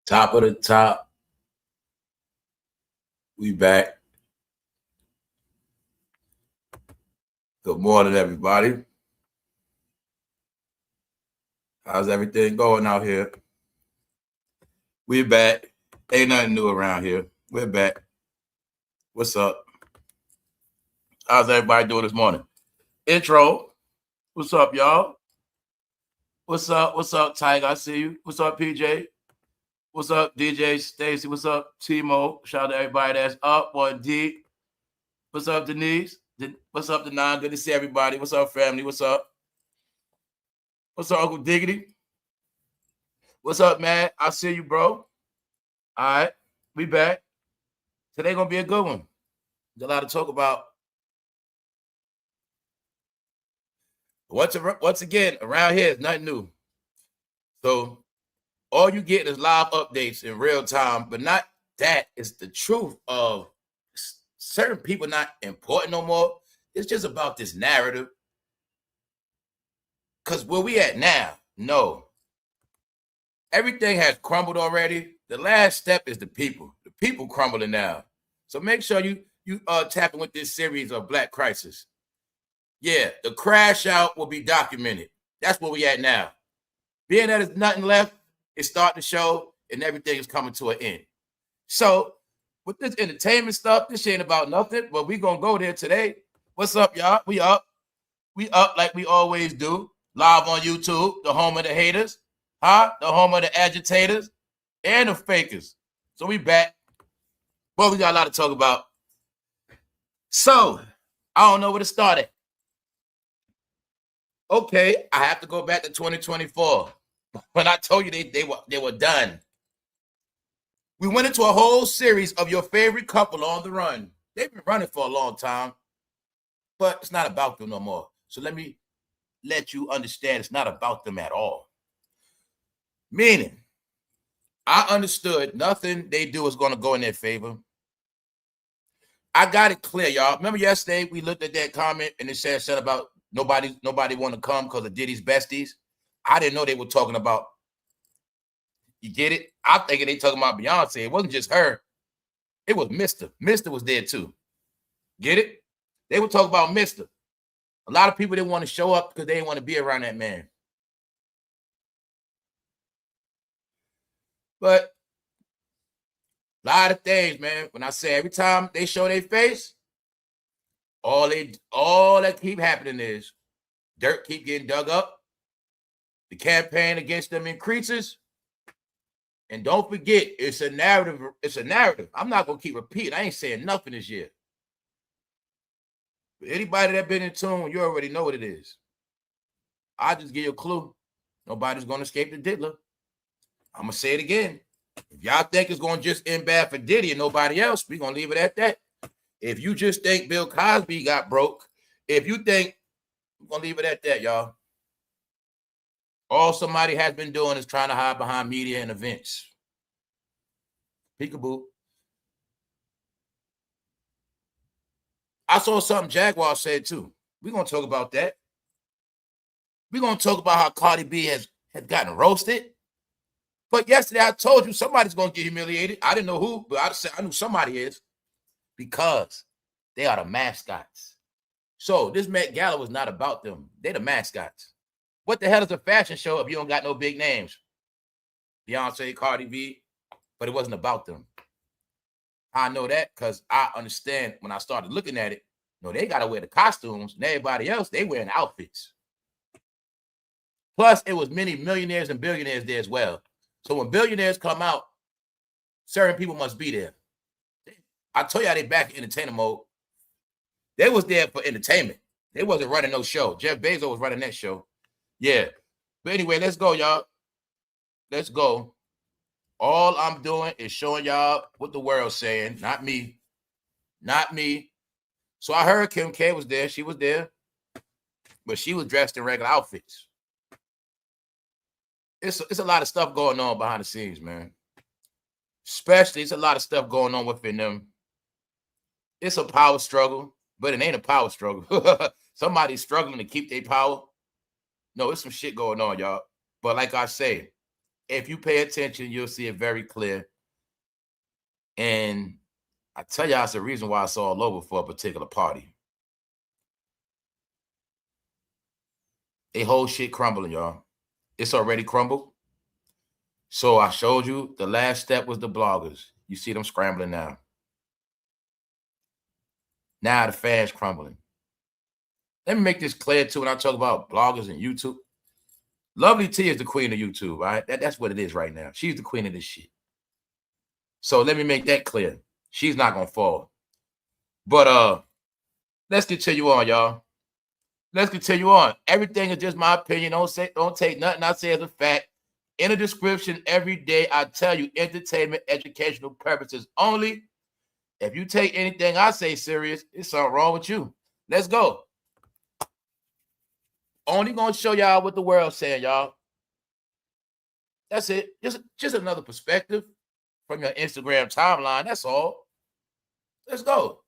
Top of the top. We back. Good morning, everybody. How's everything going out here? We back. Ain't nothing new around here. We're back. What's up? How's everybody doing this morning? Intro. What's up, y'all? What's up? What's up, Tiger? I see you. What's up, PJ? What's up, DJ Stacy? What's up, Timo? Shout out to everybody that's up. What D? What's up, Denise? What's up, Denon? Good to see everybody. What's up, family? What's up? What's up, Uncle Diggity? What's up, man? I see you, bro. All right, we back. Today gonna be a good one. There's a lot to talk about. Once again, around here is nothing new. So all you get is live updates in real time, but not that. It's the truth of certain people not important no more. It's just about this narrative. Because where we at now, no. Everything has crumbled already. The last step is the people. The people crumbling now. So make sure you tapping with this series of Black Crisis. Yeah, the crash out will be documented. That's where we at now. Being that there's nothing left, it's starting to show and everything is coming to an end. So with this entertainment stuff, this ain't about nothing, but we gonna go there today. What's up, y'all? We up. We up like we always do. Live on YouTube, the home of the haters, the home of the agitators and the fakers. So we back. Well, we got a lot to talk about. So I don't know where to start at. Okay, I have to go back to 2024 when I told you they were done. We went into a whole series of your favorite couple on the run. They've been running for a long time, but it's not about them no more. So let me let you understand it's not about them at all. Meaning, I understood nothing they do is going to go in their favor. I got it clear, y'all. Remember yesterday we looked at that comment and it said something about nobody want to come because of Diddy's besties. I didn't know they were talking about. You get it? I'm thinking they talking about Beyonce. It wasn't just her. It was Mr. Mr. was there too. Get it? They were talking about Mr. A lot of people didn't want to show up because they didn't want to be around that man. But a lot of things, man. When I say every time they show their face, all that keep happening is dirt keep getting dug up. The campaign against them increases. And don't forget, it's a narrative. It's a narrative. I'm not going to keep repeating. I ain't saying nothing this year. But anybody that been in tune, you already know what it is. I'll just give you a clue. Nobody's going to escape the diddler. I'm going to say it again. If y'all think it's going to just end bad for Diddy and nobody else, we're going to leave it at that. If you just think Bill Cosby got broke, if you think, we're going to leave it at that, y'all. All somebody has been doing is trying to hide behind media and events. Peekaboo. I saw something Jaguar said too. We're going to talk about that. We're going to talk about how Cardi B has gotten roasted. But yesterday I told you somebody's going to get humiliated. I didn't know who, but I knew somebody is because they are the mascots. So this Met Gala was not about them. They're the mascots. What the hell is a fashion show if you don't got no big names? Beyonce, Cardi B, but it wasn't about them. I know that because I understand when I started looking at it, they got to wear the costumes and everybody else, they wearing outfits. Plus, it was many millionaires and billionaires there as well. So when billionaires come out, certain people must be there. I told you how they back in entertainer mode. They was there for entertainment. They wasn't running no show. Jeff Bezos was running that show. Yeah. But anyway, let's go, y'all. Let's go. All I'm doing is showing y'all what the world's saying, not me. Not me. So I heard Kim K was there. She was there. But she was dressed in regular outfits. It's a lot of stuff going on behind the scenes, man. Especially, it's a lot of stuff going on within them. It's a power struggle, but it ain't a power struggle. Somebody's struggling to keep their power. No, it's some shit going on, y'all. But like I say, If you pay attention, you'll see it very clear. And I tell y'all, it's the reason why it's all over for a particular party. They whole shit crumbling, y'all. It's already crumbled. So I showed you the last step was the bloggers. You see them scrambling now. Now the fans crumbling. Let me make this clear too when I talk about bloggers and YouTube. Lovely T is the queen of YouTube, right? That's what it is right now. She's the queen of this shit. So let me make that clear. She's not gonna fall. But let's continue on, y'all. Let's continue on. Everything is just my opinion. Don't take nothing I say as a fact. In the description every day, I tell you entertainment, educational purposes only. If you take anything I say serious, it's something wrong with you. Let's go. Only gonna show y'all what the world's saying, y'all. That's it. Just another perspective from your Instagram timeline. That's all. Let's go.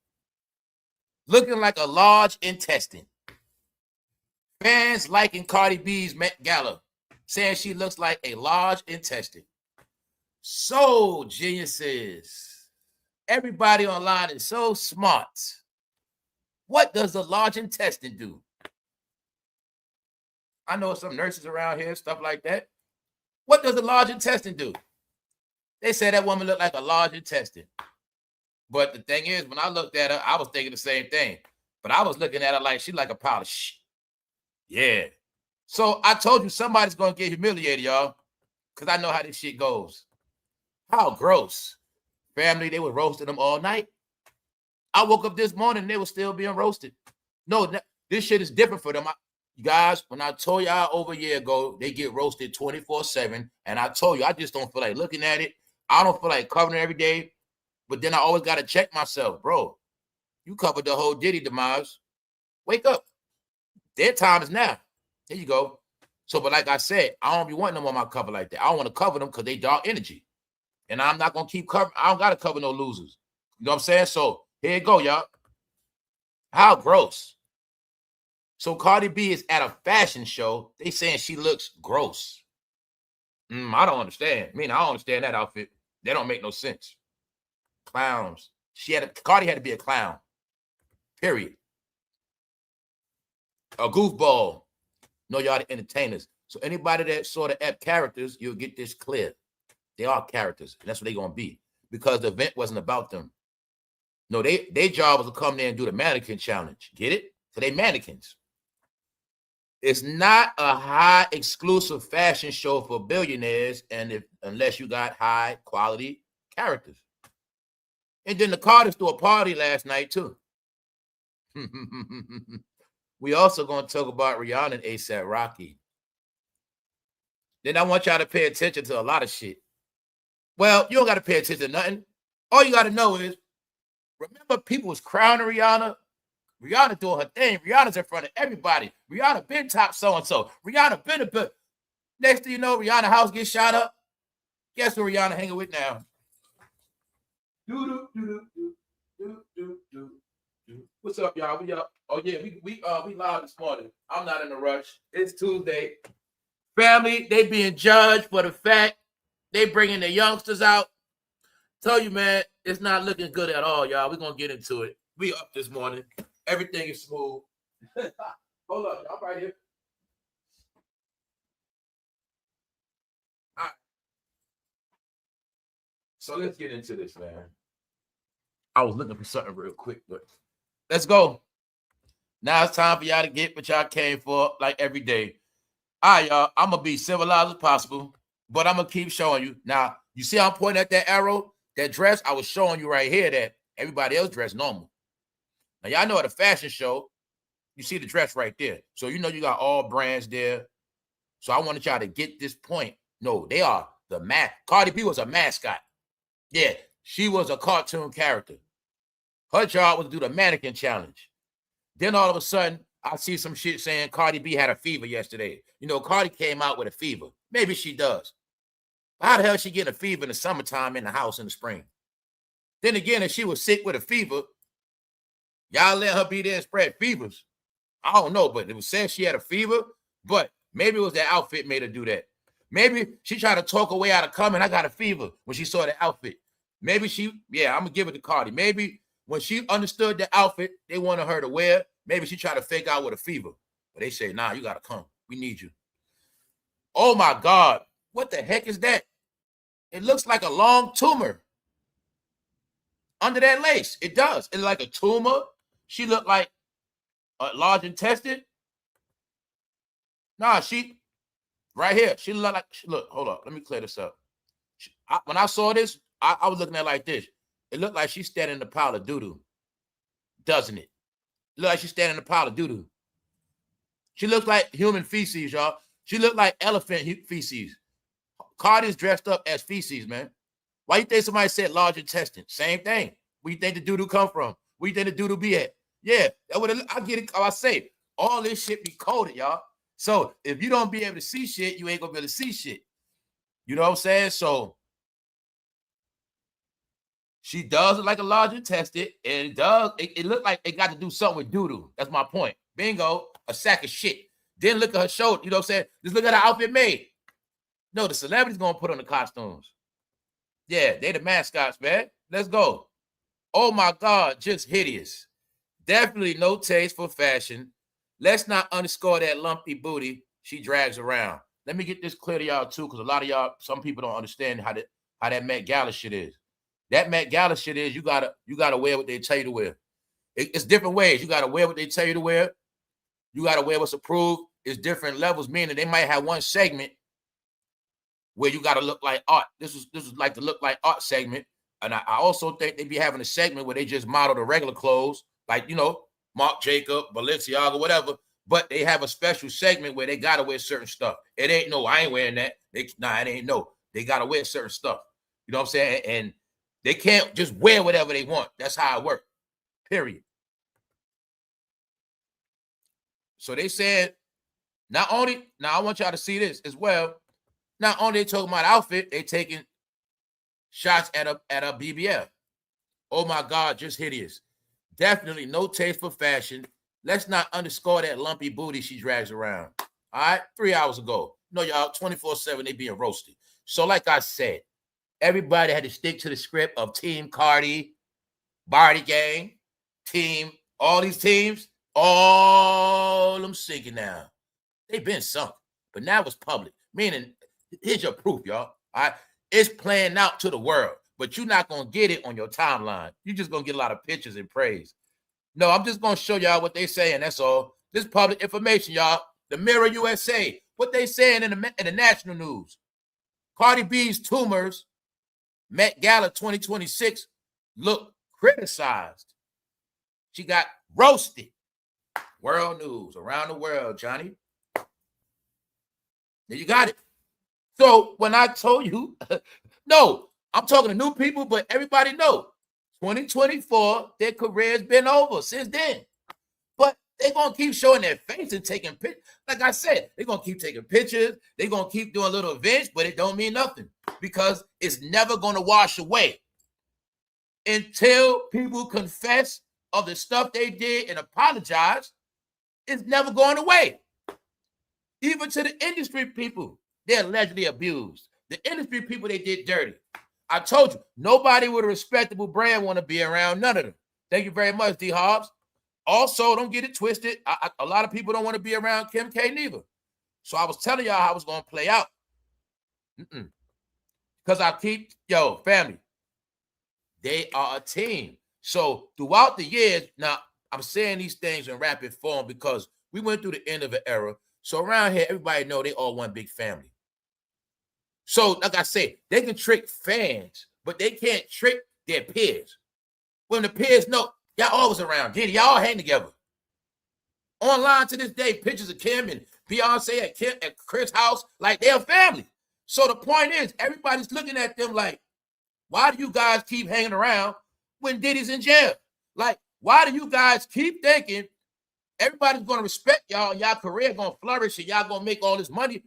Looking like a large intestine. Fans liking Cardi B's Met Gala, saying she looks like a large intestine. So geniuses. Everybody online is so smart. What does the large intestine do? I know some nurses around here, stuff like that. What does the large intestine do? They say that woman looked like a large intestine. But the thing is, when I looked at her, I was thinking the same thing. But I was looking at her like she's like a pile of shit. Yeah. So I told you somebody's going to get humiliated, y'all, because I know how this shit goes. How gross. Family, they were roasting them all night. I woke up this morning and they were still being roasted. No, this shit is different for them. You guys, when I told y'all over a year ago, they get roasted 24/7. And I told you, I just don't feel like looking at it. I don't feel like covering it every day. But then I always got to check myself. Bro, you covered the whole Diddy demise. Wake up. Their time is now. There you go. So, but like I said, I don't be wanting them on my cover like that. I don't want to cover them because they dark energy. And I'm not going to keep covering. I don't got to cover no losers. You know what I'm saying? So here you go, y'all. How gross. So Cardi B is at a fashion show. They saying she looks gross. I don't understand. I don't understand that outfit. That don't make no sense. Clowns. Cardi had to be a clown. Period. A goofball. No, y'all the entertainers. So anybody that saw the F characters, you'll get this clear. They are characters. And that's what they're going to be. Because the event wasn't about them. No, their job was to come there and do the mannequin challenge. Get it? So they mannequins. It's not a high exclusive fashion show for billionaires unless you got high quality characters. And then the Cardis threw a party last night too. We also going to talk about Rihanna and A$AP Rocky. Then I want y'all to pay attention to a lot of shit. Well, you don't got to pay attention to nothing. All you got to know is, remember people was crowning Rihanna? Rihanna doing her thing. Rihanna's in front of everybody. Rihanna been top so-and-so. Rihanna been a bit. Next thing you know, Rihanna house gets shot up. Guess who Rihanna hanging with now? What's up, y'all? We up. Oh yeah, we live this morning. I'm not in a rush. It's Tuesday. Family, they being judged for the fact they bringing the youngsters out. Tell you, man, it's not looking good at all, y'all. We're gonna get into it. We up this morning. Everything is smooth. Hold up, I'm right here. All right. So let's get into this, man. I was looking for something real quick, but let's go. Now it's time for y'all to get what y'all came for, like every day. All right, y'all. I'm gonna be civilized as possible, but I'm gonna keep showing you. Now, you see I'm pointing at that arrow, that dress. I was showing you right here that everybody else dressed normal. Now, y'all know at a fashion show, you see the dress right there. So you know you got all brands there. So I wanted y'all to get this point. No, they are the Cardi B was a mascot. Yeah, she was a cartoon character. Her job was to do the mannequin challenge. Then all of a sudden, I see some shit saying Cardi B had a fever yesterday. You know, Cardi came out with a fever. Maybe she does. How the hell is she getting a fever in the summertime in the house in the spring? Then again, if she was sick with a fever, y'all let her be there and spread fevers. I don't know, but it was said she had a fever, but maybe it was that outfit made her do that. Maybe she tried to talk her way out of coming. I got a fever when she saw the outfit. Maybe I'm gonna give it to CARDI. Maybe when she understood the outfit they wanted her to wear, maybe she tried to fake out with a fever. But they say, nah, you gotta come. We need you. Oh my God, what the heck is that? It looks like a long tumor under that lace. It does. It's like a tumor. She looked like a large intestine. Nah, she right here. She looked like, look, hold up. Let me clear this up. When I saw this, I was looking at it like this. It looked like she's standing in a pile of doo-doo. Doesn't it? It looked like she's standing in a pile of doo-doo. She looks like human feces, y'all. She looked like elephant feces. CARDI's dressed up as feces, man. Why you think somebody said large intestine? Same thing. Where you think the doo-doo come from? Where you think the doo-doo be at? Yeah, that would I get it. I say all this shit be coded, y'all. So if you don't be able to see shit, you ain't gonna be able to see shit. You know what I'm saying? So she does look like a large intestine, and it looked like it got to do something with doo-doo. That's my point. Bingo, a sack of shit. Then look at her shoulder. You know what I'm saying? Just look at her outfit made. No, the celebrities gonna put on the costumes. Yeah, they the mascots, man. Let's go. Oh my God, just hideous. Definitely no taste for fashion. Let's not underscore that lumpy booty she drags around. Let me get this clear to y'all too, because a lot of y'all, some people don't understand how that Met Gala shit is. That Met Gala shit is you gotta wear what they tell you to wear. It's different ways. You gotta wear what they tell you to wear. You gotta wear what's approved. It's different levels, meaning they might have one segment where you gotta look like art. This is like the look like art segment. And I also think they be having a segment where they just model the regular clothes, like, you know, Marc Jacob, Balenciaga, whatever. But they have a special segment where they gotta wear certain stuff. It ain't no, I ain't wearing that. It ain't no. They gotta wear certain stuff. You know what I'm saying? And they can't just wear whatever they want. That's how it works. Period. So they said, not only, now I want y'all to see this as well. Not only they talking about outfit, they taking shots at a BBL. Oh my God, just hideous. Definitely no taste for fashion. Let's not underscore that lumpy booty she drags around. All right, 3 hours ago. No, y'all, 24/7, they being roasted. So like I said, everybody had to stick to the script of Team CARDI, Barty Gang, Team, all these teams, all them sinking now. They've been sunk, but now it's public. Meaning, here's your proof, y'all. All right, it's playing out to the world, but you're not gonna get it on your timeline. You're just gonna get a lot of pictures and praise. No, I'm just gonna show y'all what they saying. That's all. This public information, y'all. The Mirror USA, what they saying in the national news. Cardi B's tumors, Met Gala 2026, look criticized. She got roasted. World news around the world, Johnny. There you got it. So when I told you, no, I'm talking to new people, but everybody know 2024, their career's been over since then. But they're going to keep showing their face and taking pictures. Like I said, they're going to keep taking pictures. They're going to keep doing little events, but it don't mean nothing because it's never going to wash away until people confess of the stuff they did and apologize. It's never going away. Even to the industry people, they're allegedly abused. The industry people, they did dirty. I told you, nobody with a respectable brand want to be around none of them. Thank you very much, D. Hobbs. Also, don't get it twisted. A lot of people don't want to be around Kim K neither. So I was telling y'all how I was going to play out. Because I keep, family, they are a team. So throughout the years, now I'm saying these things in rapid form because we went through the end of an era. So around here, everybody know they all one big family. So like I said, they can trick fans, but they can't trick their peers. When the peers know, y'all always around. Diddy, y'all all hang together. Online to this day, pictures of Kim and Beyonce at Chris' house, like they're family. So the point is, everybody's looking at them like, why do you guys keep hanging around when Diddy's in jail? Like, why do you guys keep thinking everybody's going to respect y'all, y'all career going to flourish, and y'all going to make all this money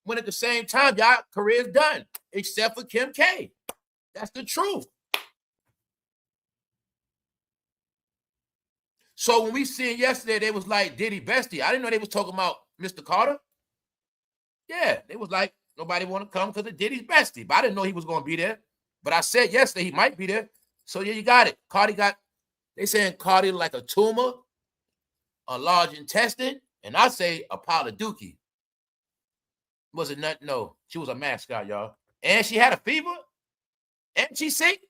when at the same time, y'all career's done, except for Kim K. That's the truth. So when we seen yesterday, they was like Diddy bestie. I didn't know they was talking about Mr. Carter. Yeah, they was like, Nobody want to come because of Diddy's bestie. But I didn't know he was going to be there. But I said yesterday he might be there. So yeah, you got it. Cardi got, they saying Cardi like a tumor, a large intestine, and I say a pile of dookie. Was it nothing? No. She was a mascot, y'all. And she had a fever? And she sick?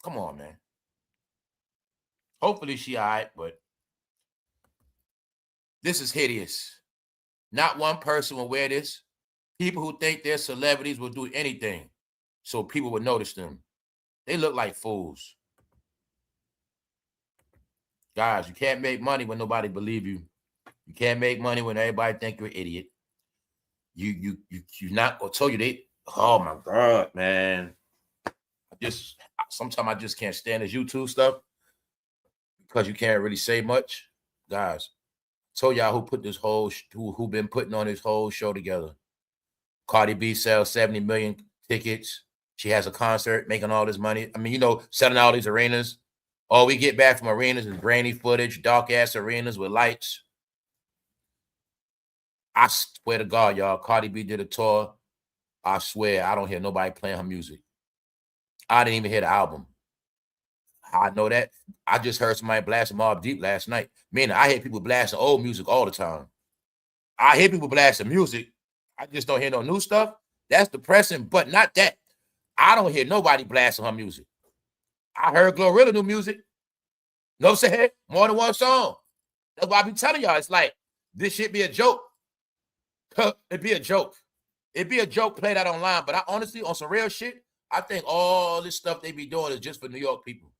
Come on, man. Hopefully she all right, but this is hideous. Not one person will wear this. People who think they're celebrities will do anything so people would notice them. They look like fools. Guys, you can't make money when nobody believe you. You can't make money when everybody think you're an idiot. You're not gonna tell you they, oh my God, man. Sometimes I just can't stand this YouTube stuff because you can't really say much. Guys, I told y'all who put this whole, who been putting on this whole show together. Cardi B sells 70 million tickets. She has a concert making all this money. I mean, you know, selling all these arenas. All we get back from arenas is grainy footage, dark-ass arenas with lights. I swear to God, y'all, Cardi B did a tour. I swear, I don't hear nobody playing her music. I didn't even hear the album. I know that. I just heard somebody blasting Mobb Deep last night. Meaning, I hear people blasting old music all the time. I hear people blasting music. I just don't hear no new stuff. That's depressing, but not that. I don't hear nobody blasting her music. I heard Glorilla new music. No say more than one song. That's why I be telling y'all. It's like, this shit be a joke. It'd be a joke. It'd be a joke played out online. But I honestly, on some real shit, I think all this stuff they be doing is just for New York people.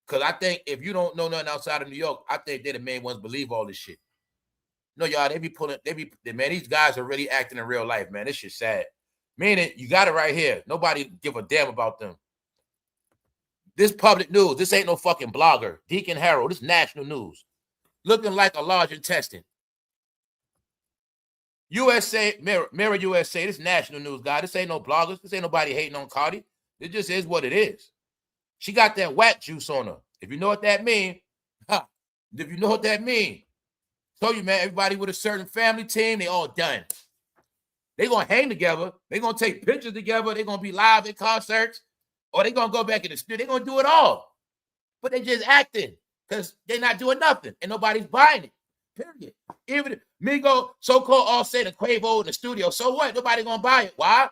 Because I think if you don't know nothing outside of New York, I think they're the main ones believe all this shit. No, y'all, man, these guys are really acting in real life, man. This shit's sad. Meaning, you got it right here. Nobody give a damn about them. This public news. This ain't no fucking blogger. Deacon Harold. This national news. Looking like a large intestine. USA, Mirror USA. This national news, guy. This ain't no bloggers. This ain't nobody hating on Cardi. It just is what it is. She got that whack juice on her. If you know what that means, if you know what that means, told you, man, everybody with a certain family team, they all done. They gonna hang together. They gonna take pictures together. They gonna be live at concerts, or they gonna go back in the studio. They gonna do it all, but they just acting because they not doing nothing and nobody's buying it. Period. Even if Migo, so-called Offset and Quavo in the studio, so what? Nobody gonna buy it. Why?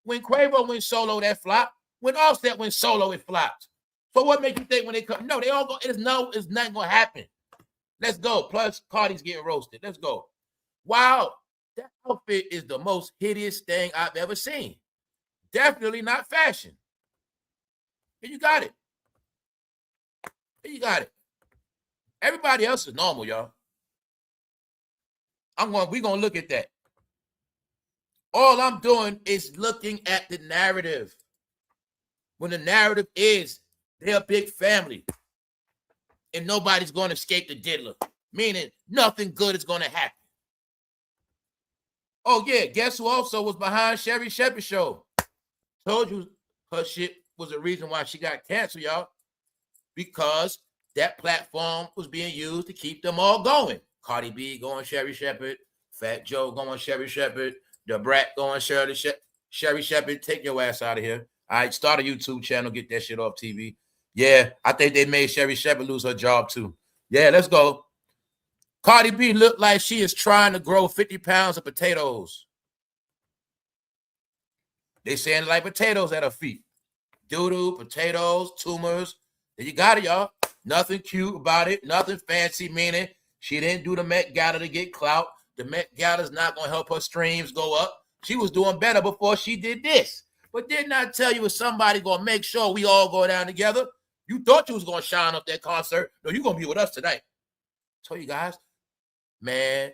When Quavo went solo, that flop. When Offset went solo, it flopped. So what makes you think when they come? No, they all go. It's nothing gonna happen. Let's go. Plus, Cardi's getting roasted. Let's go. Wow, that outfit is the most hideous thing I've ever seen. Definitely not fashion. Here you got it. Here you got it. Everybody else is normal, y'all. We're gonna look at that. All I'm doing is looking at the narrative. When the narrative is they're a big family and nobody's going to escape the diddler, meaning nothing good is going to happen. Oh, yeah, guess who also was behind Sherrishepherd show? Told you her shit was the reason why she got canceled, y'all, because that platform was being used to keep them all going. Cardi B going Sherrishepherd, Fat Joe going Sherrishepherd, the Brat going Sherrishepherd. Take your ass out of here. All right, start a YouTube channel, get that shit off TV. Yeah, I think they made Sherrishepherd lose her job too. Yeah, let's go. Cardi B looked like she is trying to grow 50 pounds of potatoes. They saying like potatoes at her feet. Doo-doo, potatoes, tumors. There you got it, y'all. Nothing cute about it. Nothing fancy, meaning she didn't do the Met Gala to get clout. The Met Gala's not going to help her streams go up. She was doing better before she did this. But didn't I tell you if somebody going to make sure we all go down together? You thought you was going to shine up that concert. No, you're going to be with us tonight. Told you guys, man,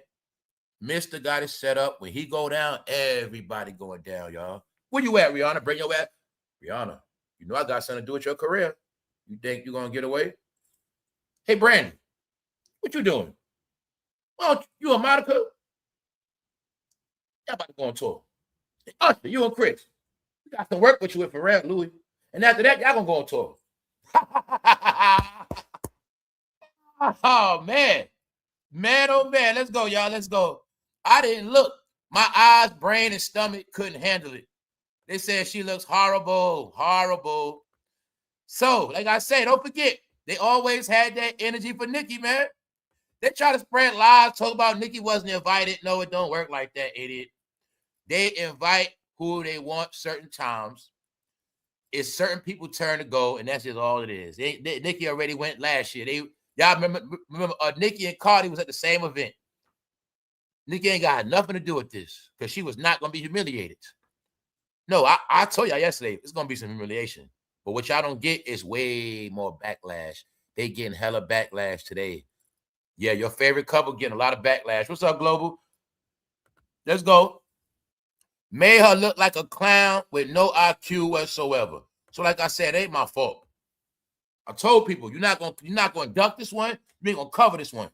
Mr. got it set up. When he go down, everybody going down, y'all. Where you at, Rihanna? Bring your ass. Rihanna, you know I got something to do with your career. You think you're going to get away? Hey, Brandon, what you doing? Well, you and Monica? Y'all about to go on tour. Hey, Usher, you and Chris. We got some work with you with Pharrell, Louis. And after that, y'all going to go on tour. Oh, man. Man, oh, man. Let's go, y'all. Let's go. I didn't look. My eyes, brain, and stomach couldn't handle it. They said she looks horrible, horrible. So, like I say, don't forget, they always had that energy for Nicki, man. They try to spread lies, talk about Nicki wasn't invited. No, it don't work like that, idiot. They invite who they want certain times. It's certain people turn to go, and that's just all it is. Nicki already went last year. Y'all remember Nicki and CARDI was at the same event. Nicki ain't got nothing to do with this because she was not going to be humiliated. No, I told y'all yesterday, it's going to be some humiliation. But what y'all don't get is way more backlash. They getting hella backlash today. Yeah, your favorite couple getting a lot of backlash. What's up, Global? Let's go. Made her look like a clown with no IQ whatsoever. So like I said, it ain't my fault. I told people, you're not gonna duck this one. You ain't gonna cover this one.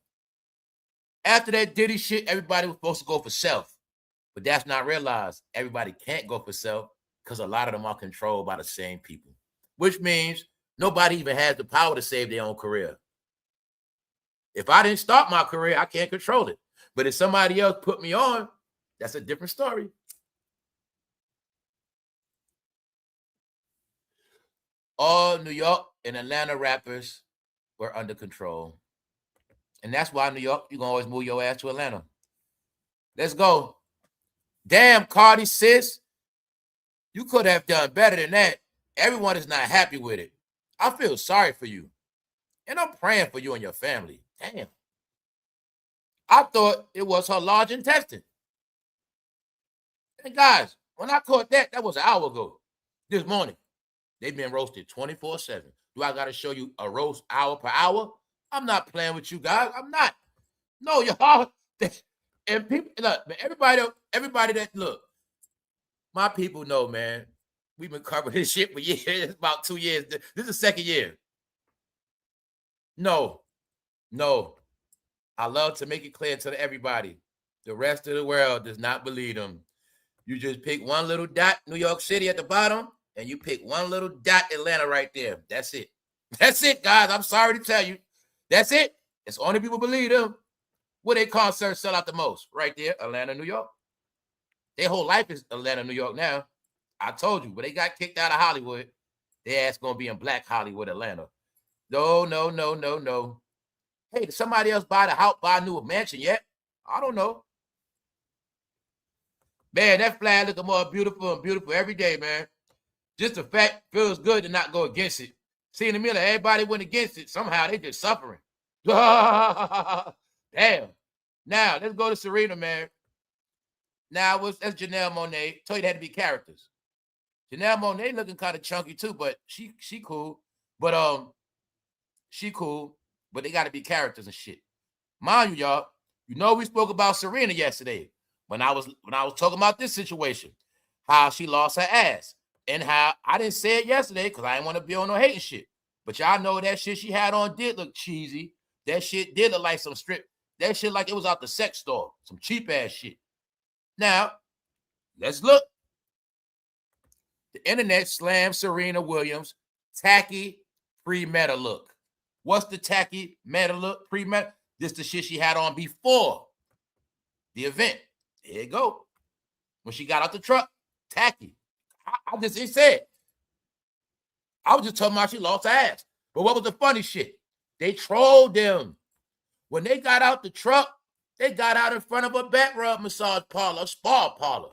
After that Diddy shit, everybody was supposed to go for self. But that's not realized. Everybody can't go for self because a lot of them are controlled by the same people. Which means nobody even has the power to save their own career. If I didn't start my career, I can't control it. But if somebody else put me on, that's a different story. All New York and Atlanta rappers were under control. And that's why New York, you're going to always move your ass to Atlanta. Let's go. Damn, CARDI, sis. You could have done better than that. Everyone is not happy with it. I feel sorry for you. And I'm praying for you and your family. Damn. I thought it was her large intestine. And guys, when I caught that, that was an hour ago. This morning. They've been roasted 24/7. Do I got to show you a roast hour per hour? I'm not playing with you guys. I'm not. No, y'all. And people, look, everybody that look, my people know, man. We've been covering this shit for years. It's about 2 years. This is the second year. No. I love to make it clear to everybody. The rest of the world does not believe them. You just pick one little dot, New York City at the bottom, and you pick one little dot, Atlanta right there. That's it. That's it, guys. I'm sorry to tell you. That's it. It's only people believe them. Where they concerts sell out the most? Right there, Atlanta, New York. Their whole life is Atlanta, New York now. I told you, but they got kicked out of Hollywood. Their ass gonna be in Black Hollywood, Atlanta. No. Hey, did somebody else buy a new mansion yet? I don't know. Man, that flag looking more beautiful and beautiful every day, man. Just the fact feels good to not go against it. See, in the middle, everybody went against it. Somehow they just suffering. Damn. Now, let's go to Serena, man. Now, that's Janelle Monáe. Told you they had to be characters. Janelle Monáe looking kind of chunky too, but she cool. But she cool, but they got to be characters and shit. Mind you, y'all, you know we spoke about Serena yesterday when I was talking about this situation, how she lost her ass, and how I didn't say it yesterday because I didn't want to be on no hating shit. But y'all know that shit she had on did look cheesy. That shit did look like some strip. That shit like it was out the sex store. Some cheap ass shit. Now, let's look. The internet slammed Serena Williams tacky pre-meta look. What's the tacky meta look? Pre-meta? This the shit she had on before the event. There you go. When she got out the truck, tacky. I just didn't say it. I was just talking about she lost her ass. But what was the funny shit? They trolled them. When they got out the truck, they got out in front of a back rub massage parlor, a spa parlor.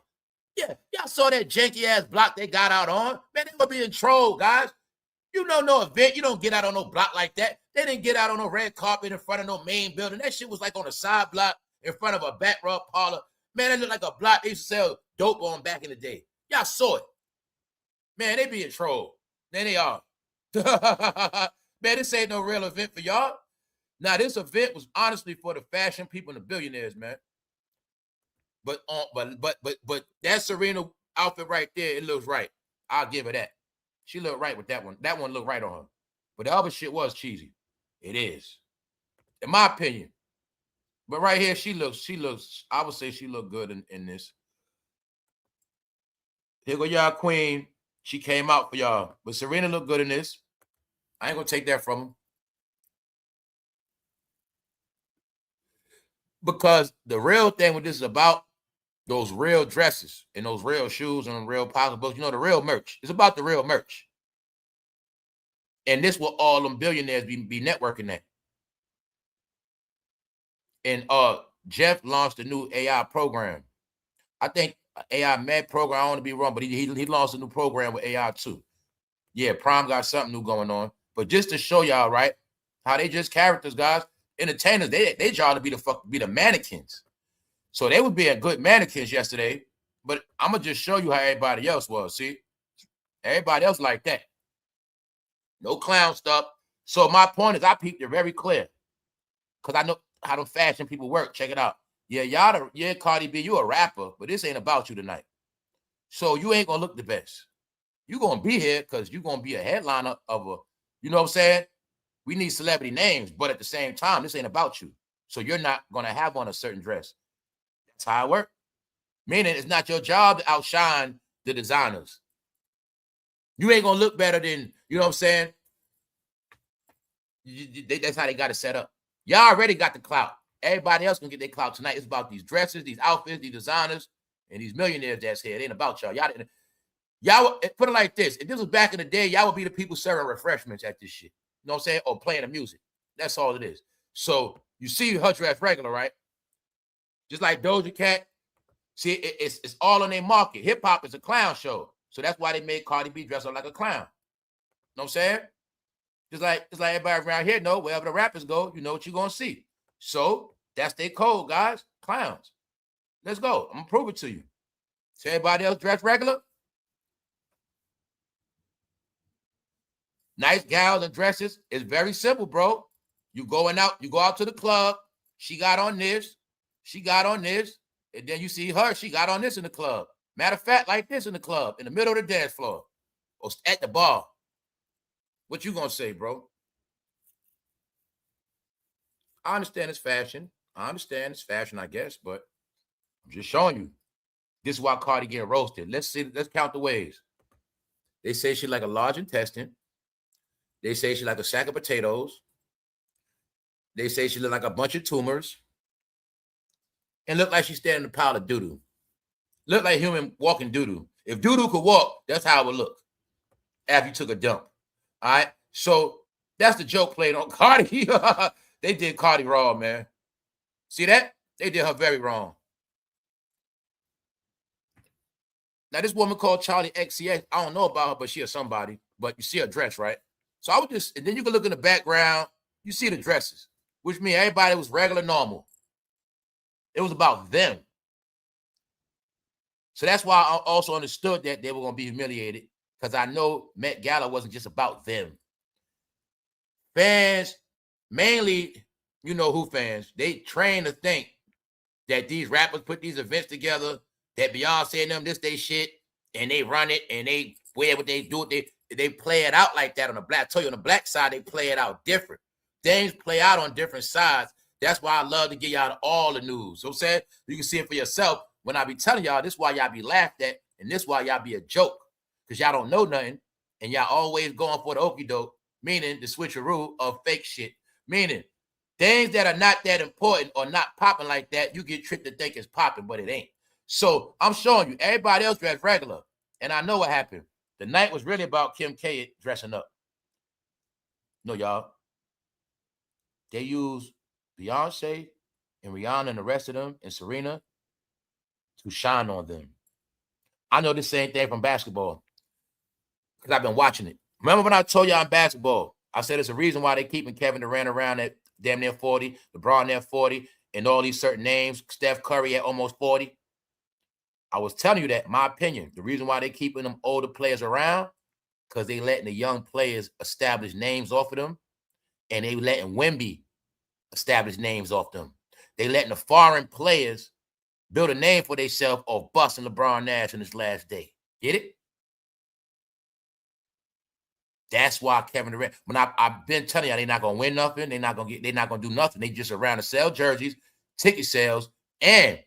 Yeah, y'all saw that janky ass block they got out on. Man, they were being trolled, guys. You know, no event. You don't get out on no block like that. They didn't get out on no red carpet in front of no main building. That shit was like on a side block in front of a back rub parlor. Man, it looked like a block they used to sell dope on back in the day. Y'all saw it. Man, they being trolled. There they are. Man, this ain't no real event for y'all. Now, this event was honestly for the fashion people and the billionaires, man. But that Serena outfit right there, it looks right. I'll give her that. She looked right with that one. That one looked right on her. But the other shit was cheesy. It is. In my opinion. But right here, she looks, I would say she looked good in this. Here go y'all queen. She came out for y'all. But Serena looked good in this. I ain't going to take that from her. Because the real thing what this is about, those real dresses and those real shoes and real pocketbooks. You know, the real merch. It's about the real merch. And this will all them billionaires be networking at. And Jeff launched a new AI program. I think AI Med program. I don't want to be wrong, but he launched a new program with AI too. Yeah, Prime got something new going on. But just to show y'all, right, how they just characters, guys, entertainers. They job to be the mannequins. So they were being good mannequins yesterday. But I'm gonna just show you how everybody else was. See, everybody else like that. No clown stuff. So my point is, I peeped it very clear because I know how the fashion people work. Check it out. Yeah, Cardi B, you a rapper, but this ain't about you tonight. So you ain't gonna look the best. You're gonna be here because you're gonna be a headliner of a, you know what I'm saying? We need celebrity names, but at the same time, this ain't about you. So you're not gonna have on a certain dress. That's how it works. Meaning it's not your job to outshine the designers. You ain't gonna look better than, you know what I'm saying? That's how they got it set up. Y'all already got the clout. Everybody else can get their clout tonight. It's about these dresses, these outfits, these designers, and these millionaires that's here. It ain't about y'all. Y'all put it like this. If this was back in the day, y'all would be the people serving refreshments at this shit. You know what I'm saying? Or playing the music. That's all it is. So you see her dress regular, right? Just like Doja Cat. See, it's all on their market. Hip hop is a clown show. So that's why they made Cardi B dress up like a clown. You know what I'm saying? Just like everybody around here know, wherever the rappers go, you know what you're going to see. So that's their code, guys. Clowns. Let's go. I'm going to prove it to you. So everybody else dress regular? Nice gals and dresses. It's very simple, bro. You go out to the club. She got on this. She got on this. And then you see her. She got on this in the club. Matter of fact, like this in the club, in the middle of the dance floor. Or at the bar. What you gonna say, bro? I understand it's fashion. I guess, but I'm just showing you. This is why Cardi getting roasted. Let's count the ways. They say she like a large intestine. They say she like a sack of potatoes. They say she look like a bunch of tumors. And look like she's standing in a pile of doo-doo. Look like human walking doo-doo. If doo-doo could walk, that's how it would look after you took a dump. All right? So that's the joke played on Cardi. They did Cardi wrong, man. See that? They did her very wrong. Now, this woman called Charlie XCX, I don't know about her, but she is somebody. But you see her dress, right? So I would just, and then you can look in the background, you see the dresses, which means everybody was regular, normal. It was about them. So that's why I also understood that they were going to be humiliated, because I know Met Gala wasn't just about them. Fans, mainly, you know who fans, they train to think that these rappers put these events together, that Beyonce and them, this they shit, and they run it, and they wear what they do. They play it out like that on the black. I tell you, on the black side, they play it out different. Things play out on different sides. That's why I love to give y'all all the news. So I'm saying, you can see it for yourself. When I be telling y'all, this is why y'all be laughed at, and this is why y'all be a joke, because y'all don't know nothing, and y'all always going for the okie doke, meaning the switcheroo of fake shit, meaning things that are not that important or not popping like that, you get tricked to think it's popping, but it ain't. So I'm showing you, everybody else dressed regular, and I know what happened. The night was really about Kim K dressing up. No, y'all. They use Beyonce and Rihanna and the rest of them and Serena to shine on them. I know the same thing from basketball because I've been watching it. Remember when I told y'all in basketball, I said it's a reason why they keeping Kevin Durant around at damn near 40, LeBron at 40, and all these certain names, Steph Curry at almost 40. I was telling you that, my opinion, the reason why they keeping them older players around, because they letting the young players establish names off of them, and they letting Wemby establish names off them. They letting the foreign players build a name for themselves off busting LeBron Nash in his last day. Get it? That's why Kevin Durant, when I've been telling y'all, they're not gonna win nothing, they're not gonna do nothing. They just around to sell jerseys, ticket sales, and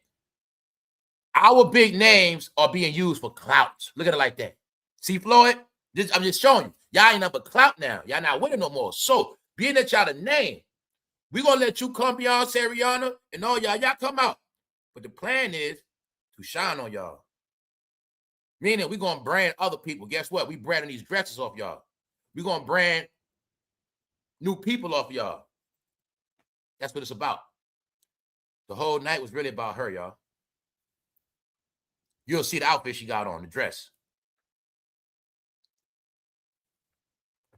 our big names are being used for clout. Look at it like that. See, Floyd? I'm just showing you. Y'all ain't nothing but clout now. Y'all not winning no more. So, being that y'all the name, we're going to let you come, Beyonce, Rihanna, and all y'all come out. But the plan is to shine on y'all. Meaning we're going to brand other people. Guess what? We branding these dresses off y'all. We're going to brand new people off y'all. That's what it's about. The whole night was really about her, y'all. You'll see the outfit she got on, the dress.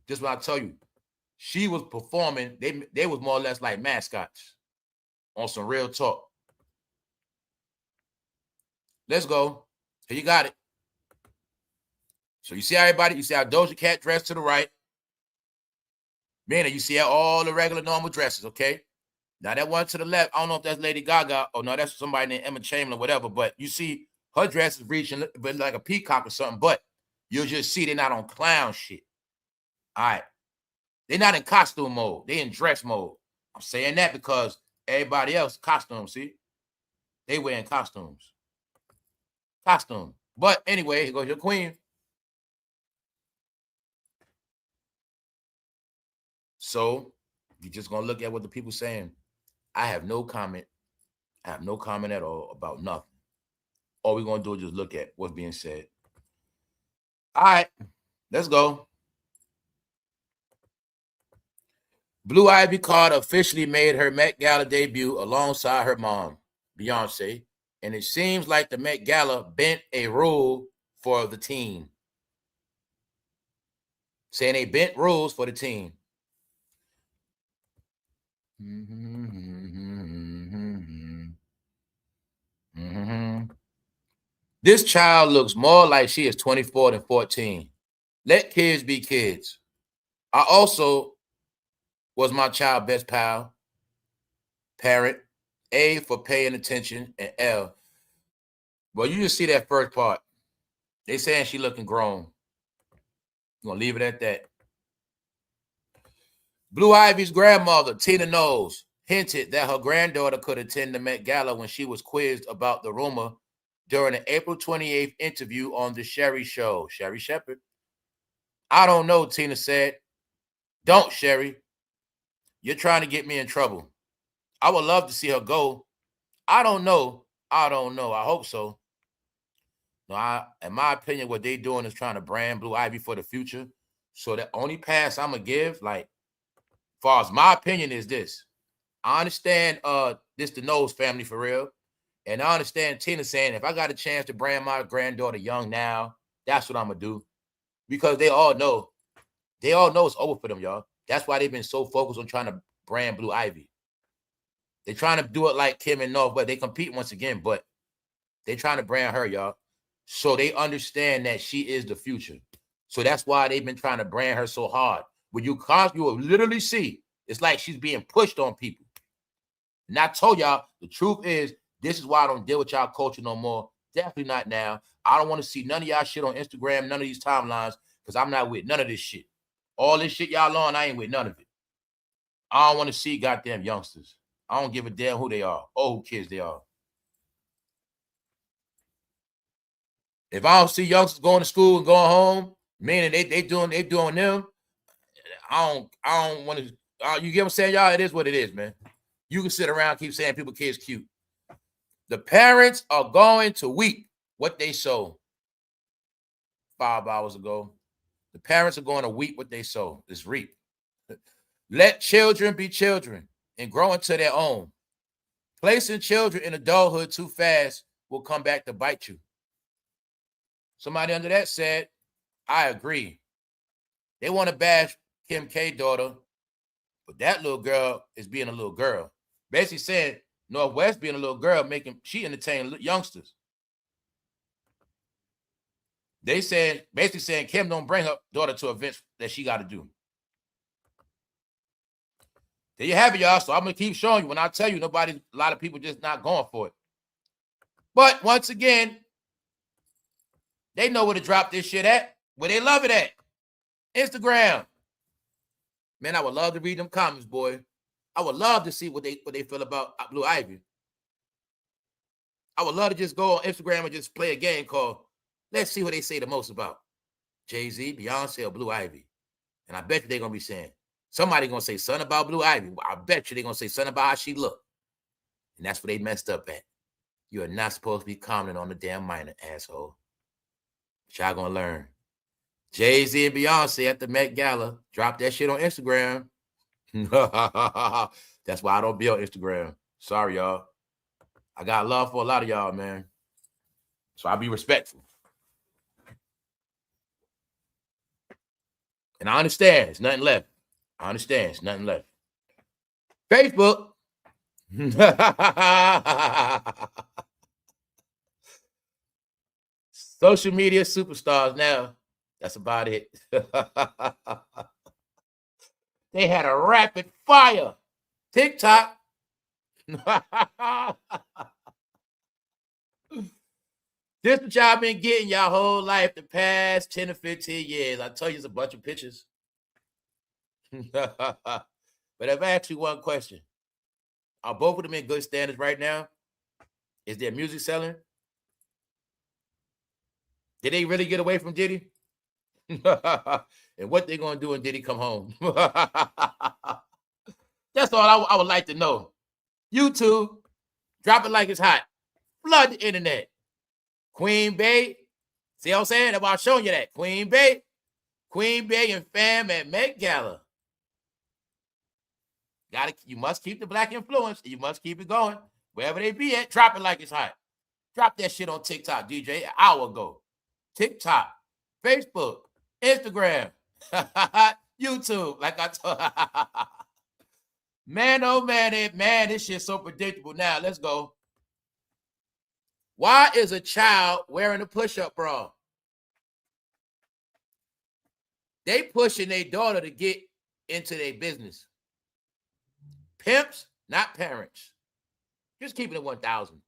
Just what I tell you. She was performing. They was more or less like mascots on some real talk. Let's go. Here you got it. So you see everybody, you see our Doja Cat dress to the right. Meaning you see all the regular normal dresses, okay? Now that one to the left, I don't know if that's Lady Gaga or no, that's somebody named Emma Chamberlain or whatever, but you see her dress is reaching but like a peacock or something, but you'll just see they're not on clown shit. All right. They're not in costume mode. They're in dress mode. I'm saying that because everybody else, costume, see? They wearing costumes. Costume. But anyway, here goes your queen. So you're just going to look at what the people saying. I have no comment. I have no comment at all about nothing. All we're going to do is just look at what's being said. All right, let's go. Blue Ivy Carter officially made her Met Gala debut alongside her mom, Beyonce, and it seems like the Met Gala bent a rule for the team. Saying they bent rules for the team. This child looks more like she is 24 than 14. Let kids be kids. I also was my child's best pal, parent, A for paying attention, and L. Well, you just see that first part. They saying she looking grown. I'm going to leave it at that. Blue Ivy's grandmother, Tina Knowles, hinted that her granddaughter could attend the Met Gala when she was quizzed about the rumor during the April 28th interview on the Sherry Show. Sherrishepherd. I don't know, Tina said. Don't, Sherry. You're trying to get me in trouble. I would love to see her go. I don't know. I hope so. No, in my opinion, what they doing is trying to brand Blue Ivy for the future. So the only pass I'm going to give, like, as far as my opinion is this. I understand this the Knowles family for real. And I understand Tina saying, if I got a chance to brand my granddaughter young now, that's what I'm going to do. Because they all know it's over for them, y'all. That's why they've been so focused on trying to brand Blue Ivy. They're trying to do it like Kim and North, but they compete once again, but they're trying to brand her, y'all. So they understand that she is the future. So that's why they've been trying to brand her so hard. When you will literally see, it's like she's being pushed on people. And I told y'all, the truth is, this is why I don't deal with y'all culture no more. Definitely not now. I don't want to see none of y'all shit on Instagram, none of these timelines, because I'm not with none of this shit. All this shit y'all on, I ain't with none of it. I don't want to see goddamn youngsters. I don't give a damn who they are or who kids they are. If I don't see youngsters going to school and going home, meaning they doing them, I don't want to. You get what I'm saying, y'all? It is what it is, man. You can sit around and keep saying people kids cute. The parents are going to weep what they sow 5 hours ago. The parents are going to weep what they sow. It's reap. Let children be children and grow into their own. Placing children in adulthood too fast will come back to bite you. Somebody under that said, I agree. They want to bash Kim K daughter, but that little girl is being a little girl. Basically saying Northwest being a little girl, she entertain youngsters. They said, basically saying Kim don't bring her daughter to events that she got to do. There you have it, y'all. So I'm going to keep showing you. When I tell you, a lot of people just not going for it. But once again, they know where to drop this shit at, where they love it at. Instagram. Man, I would love to read them comments, boy. I would love to see what they feel about Blue Ivy. I would love to just go on Instagram and just play a game called Let's See What They Say the Most About. Jay-Z, Beyonce, or Blue Ivy. And I bet you they're going to be saying, somebody going to say something about Blue Ivy. I bet you they're going to say something about how she looked. And that's what they messed up at. You are not supposed to be commenting on the damn minor, asshole. But y'all gonna learn. Jay-Z and Beyonce at the Met Gala. Drop that shit on Instagram. That's why I don't be on Instagram. Sorry, y'all. I got love for a lot of y'all, man. So I'll be respectful. And I understand. There's nothing left. I understand. There's nothing left. Facebook. Social media superstars now. That's about it. They had a rapid fire. TikTok. This what y'all been getting y'all whole life the past 10 to 15 years. I tell you, it's a bunch of pictures. But if I ask you one question, are both of them in good standards right now? Is their music selling? Did they really get away from Diddy? And what they gonna do when Diddy come home? That's all I would like to know. YouTube, drop it like it's hot. Flood the internet. Queen Bey, see what I'm saying? That's why I'm showing you that. Queen Bey and fam at Met Gala. You must keep the black influence. You must keep it going. Wherever they be at, drop it like it's hot. Drop that shit on TikTok, DJ, an hour ago. TikTok, Facebook, Instagram, YouTube, like I told. Man, oh man, this shit's so predictable now. Let's go. Why is a child wearing a push-up bra? They pushing their daughter to get into their business. Pimps, not parents. Just keeping it 1,000.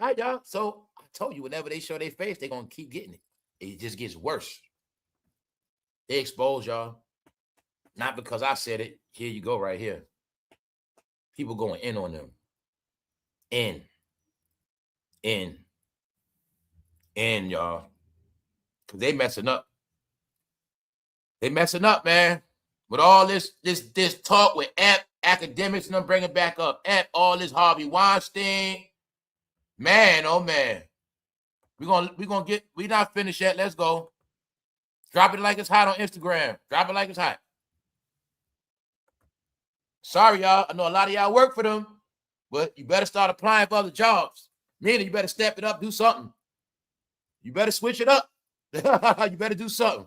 All right, y'all. So I told you, whenever they show their face, they're going to keep getting it. It just gets worse. They expose y'all. Not because I said it. Here you go right here. People going in on them. In, y'all. Because they messing up. They messing up, man. With all this talk with academics and them bringing back up all this Harvey Weinstein. Man, oh man. We not finished yet. Let's go. Drop it like it's hot on Instagram. Drop it like it's hot. Sorry, y'all. I know a lot of y'all work for them, but you better start applying for other jobs. Meaning you better step it up, do something. You better switch it up. You better do something.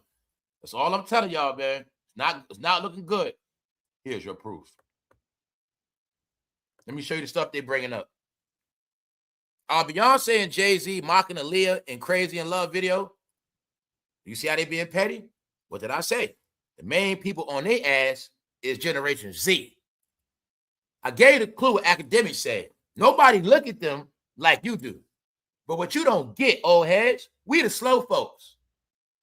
That's all I'm telling y'all, man. It's not looking good. Here's your proof. Let me show you the stuff they're bringing up. Beyonce and Jay-Z mocking Aaliyah in Crazy in Love video. You see how they being petty? What did I say? The main people on their ass is Generation Z. I gave the clue what akademiks said. Nobody look at them like you do. But what you don't get, old heads, we the slow folks.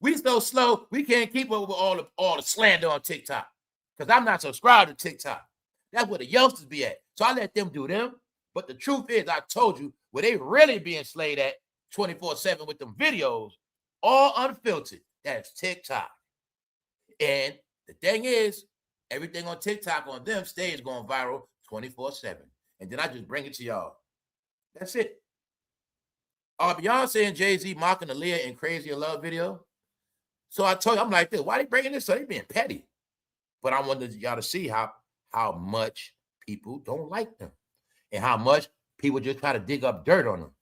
We so slow, we can't keep up with all the slander on TikTok. Because I'm not subscribed to TikTok. That's where the youngsters be at. So I let them do them. But the truth is, I told you, where they really being slayed at 24/7 with them videos, all unfiltered, that's TikTok. And the thing is, everything on TikTok on them stays going viral 24/7. And then I just bring it to y'all. That's it. Beyonce and Jay-Z mocking Aaliyah in Crazy in Love video. So I told you, I'm like this. Why they bringing this? So they being petty. But I wanted y'all to see how much people don't like them. And how much people just try to dig up dirt on them.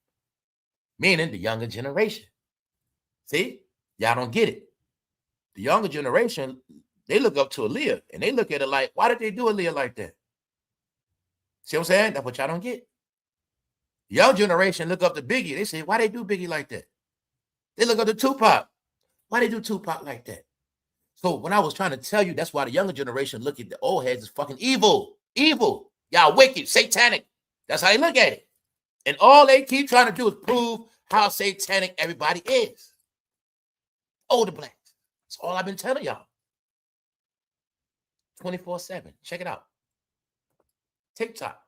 Meaning the younger generation. See? Y'all don't get it. The younger generation, they look up to Aaliyah. And they look at it like, why did they do Aaliyah like that? See what I'm saying? That's what y'all don't get. The young generation look up to Biggie. They say, why they do Biggie like that? They look up to Tupac. Why they do Tupac like that? So when I was trying to tell you, that's why the younger generation look at the old heads as fucking evil. Evil. Y'all wicked, satanic. That's how they look at it. And all they keep trying to do is prove how satanic everybody is. Older blacks. That's all I've been telling y'all. 24/7. Check it out. TikTok.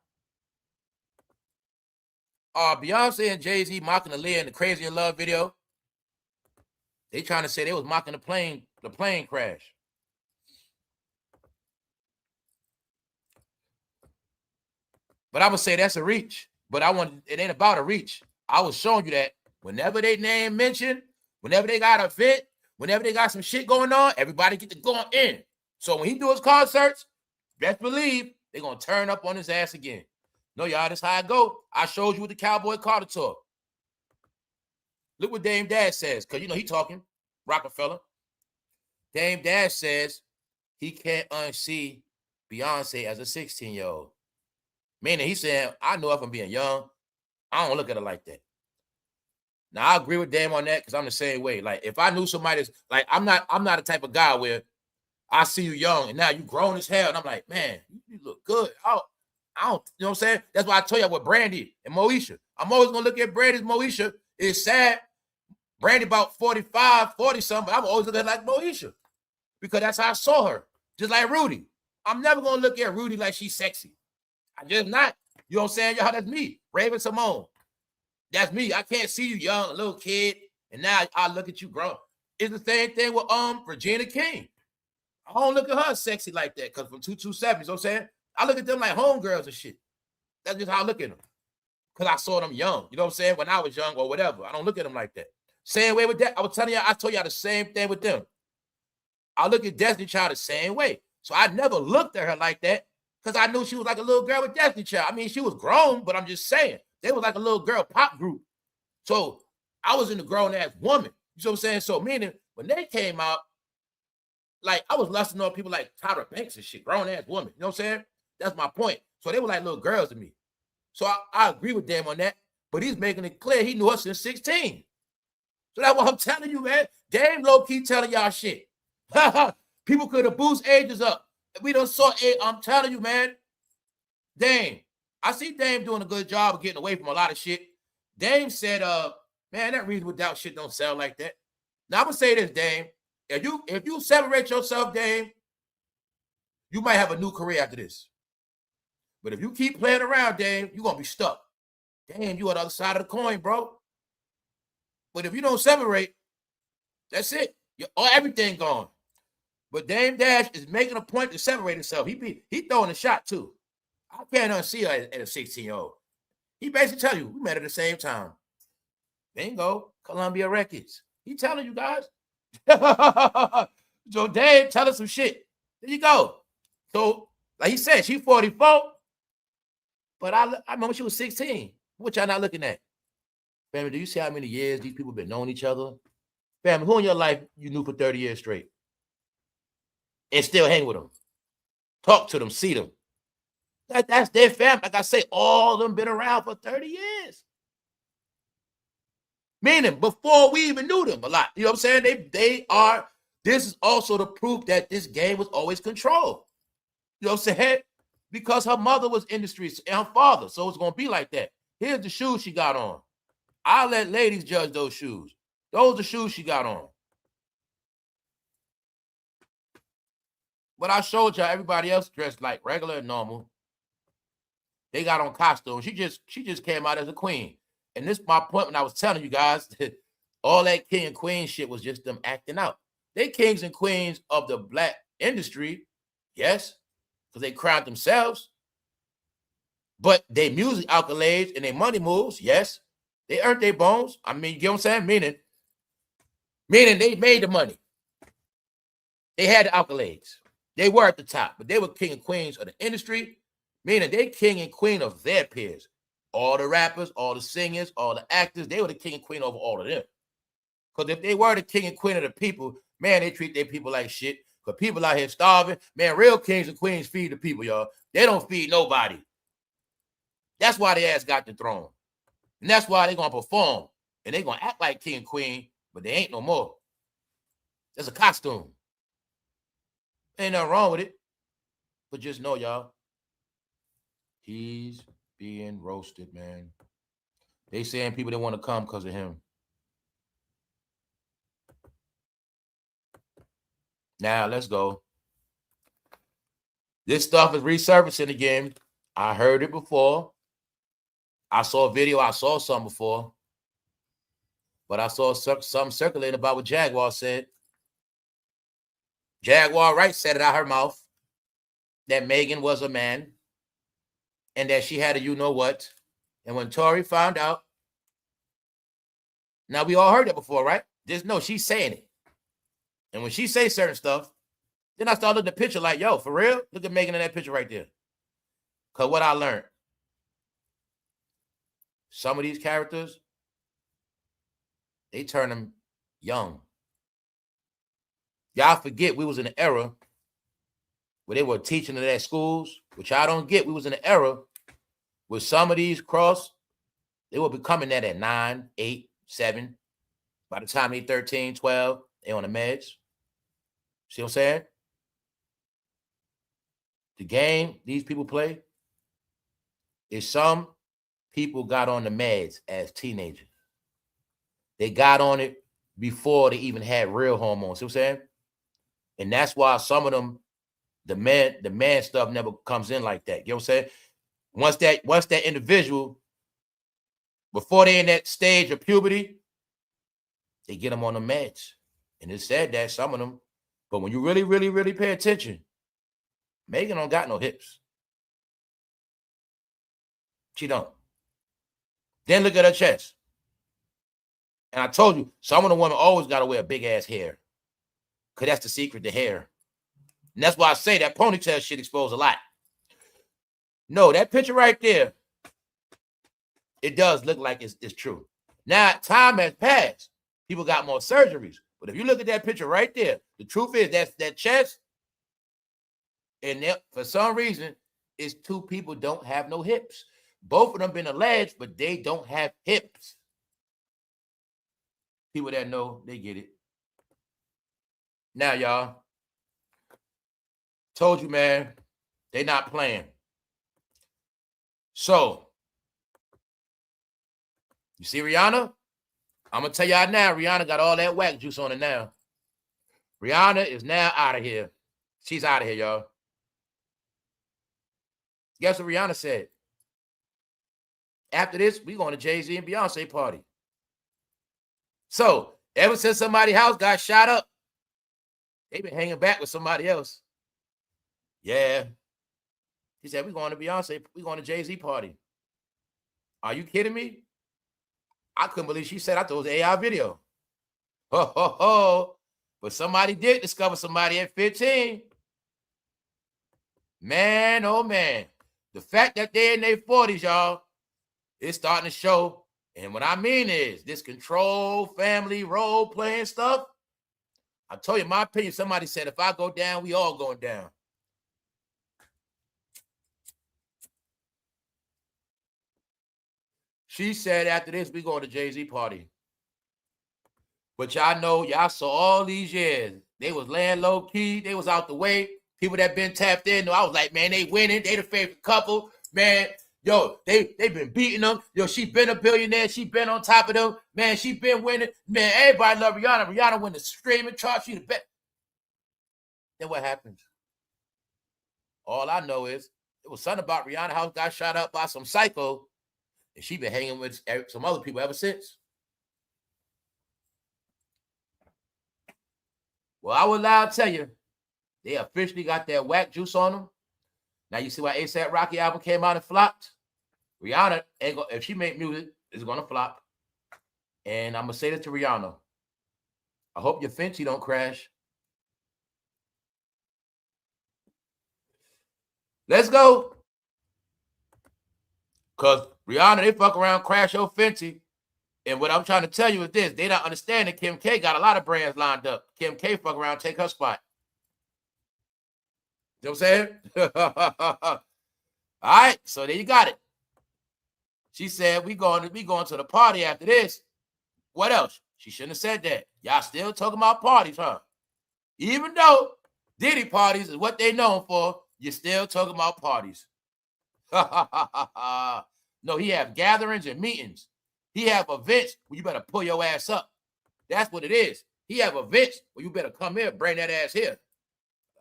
Beyonce and Jay-Z mocking Aaliyah in the Crazy in Love video. They trying to say they was mocking the plane crash. But I'm going to say that's a reach. But it ain't about a reach. I was showing you that whenever they name mentioned, whenever they got a fit, whenever they got some shit going on, everybody get to go in. So when he do his concerts, best believe they're going to turn up on his ass again. No, y'all, that's how I go. I showed you with the Cowboy Carter tour. Look what Dame Dash says, because, you know, he talking, Rockefeller. Dame Dash says he can't unsee Beyonce as a 16-year-old. Meaning he said, I know if I'm being young, I don't look at her like that. Now, I agree with Dame on that because I'm the same way. Like, if I knew somebody that's, like, I'm not the type of guy where I see you young and now you grown as hell and I'm like, man, you look good. I don't, you know what I'm saying? That's why I tell you with Brandy and Moesha. I'm always going to look at Brandy's Moesha. It's sad. Brandy about 45, 40-something, but I'm always looking at like Moesha because that's how I saw her. Just like Rudy. I'm never going to look at Rudy like she's sexy. I just not. You know what I'm saying? Y'all, that's me. Raven Simone. That's me. I can't see you young, a little kid, and now I look at you grown. It's the same thing with Regina King. I don't look at her sexy like that because from 227, you know what I'm saying? I look at them like homegirls and shit. That's just how I look at them. Because I saw them young. You know what I'm saying? When I was young or whatever. I don't look at them like that. Same way with that. I was telling y'all, I told y'all the same thing with them. I look at Destiny Child the same way. So I never looked at her like that because I knew she was like a little girl with Destiny Child. I mean, she was grown, but I'm just saying. They was like a little girl pop group. So I was in the grown-ass woman. You know what I'm saying? So meaning when they came out, like I was lusting on people like Tyra Banks and shit, grown-ass woman. You know what I'm saying? That's my point. So they were like little girls to me. So I agree with them on that. But he's making it clear he knew us since 16. So that's what I'm telling you, man. Dame low-key telling y'all shit. People could have boosted ages up. We done saw it. I'm telling you, man. Dame. I see Dame doing a good job of getting away from a lot of shit. Dame said, man, that Reasonable Doubt shit don't sound like that. Now, I'm going to say this, Dame. If you separate yourself, Dame, you might have a new career after this. But if you keep playing around, Dame, you're going to be stuck. Damn, you on the other side of the coin, bro. But if you don't separate, that's it. Everything gone. But Dame Dash is making a point to separate himself. He throwing a shot, too. I can't unsee her at a 16-year-old. He basically tell you, we met at the same time. Bingo, Columbia Records. He telling you guys. So Dave tell us some shit. There you go. So, like he said, she 44. But I remember she was 16. What y'all not looking at? Family, do you see how many years these people been knowing each other? Family, who in your life you knew for 30 years straight? And still hang with them. Talk to them, see them. That's their family. Like I say, all of them been around for 30 years. Meaning, before we even knew them a lot. You know what I'm saying? They are, this is also the proof that this game was always controlled. You know what I'm saying? Because her mother was industry and her father. So it's going to be like that. Here's the shoes she got on. I'll let ladies judge those shoes. Those are the shoes she got on. But I showed y'all everybody else dressed like regular and normal. They got on costumes. She just came out as a queen. And this is my point when I was telling you guys that all that king and queen shit was just them acting out. They kings and queens of the black industry, yes, because they crowned themselves. But they music accolades and their money moves, yes. They earned their bones. I mean, you get what I'm saying? Meaning they made the money. They had the accolades. They were at the top, but they were king and queens of the industry, meaning they king and queen of their peers. All the rappers, all the singers, all the actors, they were the king and queen over all of them. Because if they were the king and queen of the people, man, they treat their people like shit. Because people out here starving, man, real kings and queens feed the people, y'all. They don't feed nobody. That's why they ass got the throne. And that's why they're going to perform. And they're going to act like king and queen, but they ain't no more. It's a costume. Ain't nothing wrong with it. But just know, y'all, he's being roasted, man. They saying people didn't want to come because of him. Now, let's go. This stuff is resurfacing again. I heard it before. I saw a video. I saw something before. But I saw something circulating about what Jaguar said. Jaguar Wright said it out her mouth that Megan was a man and that she had a you-know-what. And when Tori found out, now we all heard that before, right? Just know she's saying it. And when she say certain stuff, then I start looking at the picture like, yo, for real? Look at Megan in that picture right there. Because what I learned, some of these characters, they turn them young. Y'all forget we was in an era where they were teaching it at schools, which I don't get. We was in an era where some of these they were becoming that at 9, 8, 7. By the time they 13, 12, they on the meds. See what I'm saying? The game these people play is some people got on the meds as teenagers. They got on it before they even had real hormones. See what I'm saying? And that's why some of them, the man stuff never comes in like that. You know what I'm saying? Once that individual, before they're in that stage of puberty, they get them on the meds. And it said that some of them, but when you really, really, really pay attention, Megan don't got no hips. She don't. Then look at her chest. And I told you, some of the women always got to wear big ass hair. Because that's the secret, the hair. And that's why I say that ponytail shit exposed a lot. No, that picture right there, it does look like it's true. Now, time has passed. People got more surgeries. But if you look at that picture right there, the truth is that chest, and for some reason, it's two people don't have no hips. Both of them been alleged, but they don't have hips. People that know, they get it. Now, y'all, told you, man, they not playing. So, you see Rihanna? I'm going to tell y'all now, Rihanna got all that whack juice on her now. Rihanna is now out of here. She's out of here, y'all. Guess what Rihanna said? After this, we going to Jay-Z and Beyonce party. So, ever since somebody's house got shot up, they been hanging back with somebody else. Yeah. He said, we're going to Beyonce, we're going to Jay-Z party. Are you kidding me? I couldn't believe she said, I thought it was an AI video. Ho, ho, ho. But somebody did discover somebody at 15. Man, oh man. The fact that they're in their 40s, y'all, it's starting to show. And what I mean is this control, family, role-playing stuff. I told you my opinion. Somebody said, if I go down, we all going down. She said, after this, we going to Jay-Z party. But y'all know, y'all saw all these years. They was laying low-key. They was out the way. People that been tapped in, I was like, man, they winning. They the favorite couple. Man, yo, they been beating them. Yo, she been a billionaire. She been on top of them. Man, she been winning. Man, everybody love Rihanna. Rihanna win the streaming chart. She the best. Then what happens? All I know is it was something about Rihanna's house got shot up by some psycho, and she been hanging with some other people ever since. Well, I would lie to tell you, they officially got that whack juice on them. Now you see why A$AP Rocky album came out and flopped? Rihanna, if she make music, it's going to flop. And I'm going to say this to Rihanna. I hope your Fenty don't crash. Let's go. Because Rihanna, they fuck around, crash your Fenty. And what I'm trying to tell you is this. They don't understand that Kim K got a lot of brands lined up. Kim K fuck around, take her spot. You know what I'm saying? All right, so there you got it. She said, we going to the party after this. What else? She shouldn't have said that. Y'all still talking about parties, huh? Even though Diddy parties is what they known for, you're still talking about parties. No, he have gatherings and meetings. He have events where you better pull your ass up. That's what it is. He have events where you better come here, bring that ass here.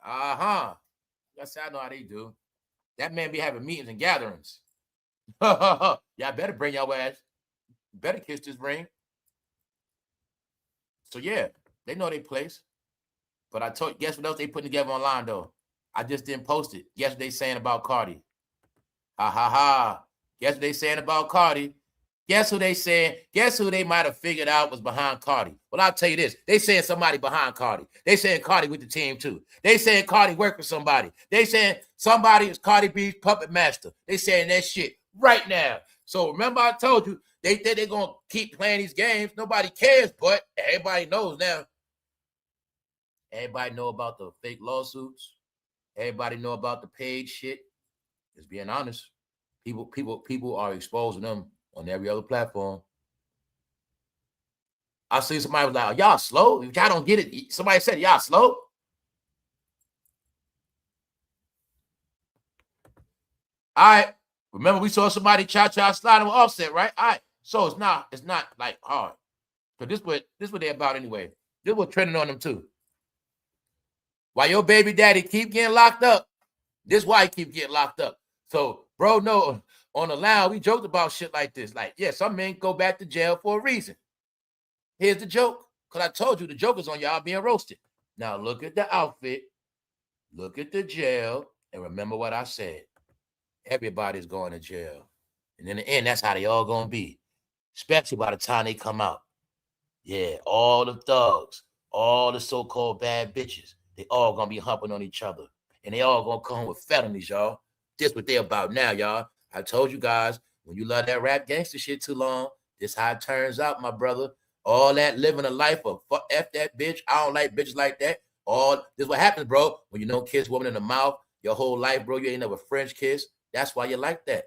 Uh-huh. That's how I know how they do. That man be having meetings and gatherings. Y'all better bring your ass. Better kiss this ring. So yeah, they know their place. But I told, guess what else they putting together online though? I just didn't post it. Guess what they saying about CARDI? Ha ha ha. Guess what they saying about CARDI? Guess who they saying? Guess who they might have figured out was behind CARDI? Well, I'll tell you this. They saying somebody behind CARDI. They saying CARDI with the team too. They saying CARDI work for somebody. They saying somebody is Cardi B's puppet master. They saying that shit right now. So remember I told you, they think they're going to keep playing these games. Nobody cares, but everybody knows now. Everybody know about the fake lawsuits. Everybody know about the paid shit. Just being honest. People are exposing them on every other platform. I see somebody was like, y'all slow? If y'all don't get it, somebody said, y'all slow? All right. Remember, we saw somebody cha-cha sliding with Offset, right? All right. So it's not like hard. So this what they're about anyway. This was trending on them too. While your baby daddy keep getting locked up, this why he keep getting locked up. So, bro, no, on the loud, we joked about shit like this. Like, yeah, some men go back to jail for a reason. Here's the joke. Because I told you the joke is on y'all being roasted. Now, look at the outfit. Look at the jail. And remember what I said. Everybody's going to jail. And in the end, that's how they all going to be. Especially by the time they come out. Yeah, all the thugs, all the so-called bad bitches, they all going to be humping on each other. And they all going to come home with felonies, y'all. This what they about now, y'all. I told you guys, when you love that rap gangster shit too long, this how it turns out, my brother. All that living a life of F that bitch. I don't like bitches like that. This what happens, bro. When you don't kiss women in the mouth your whole life, bro, you ain't never French kiss. That's why you like that.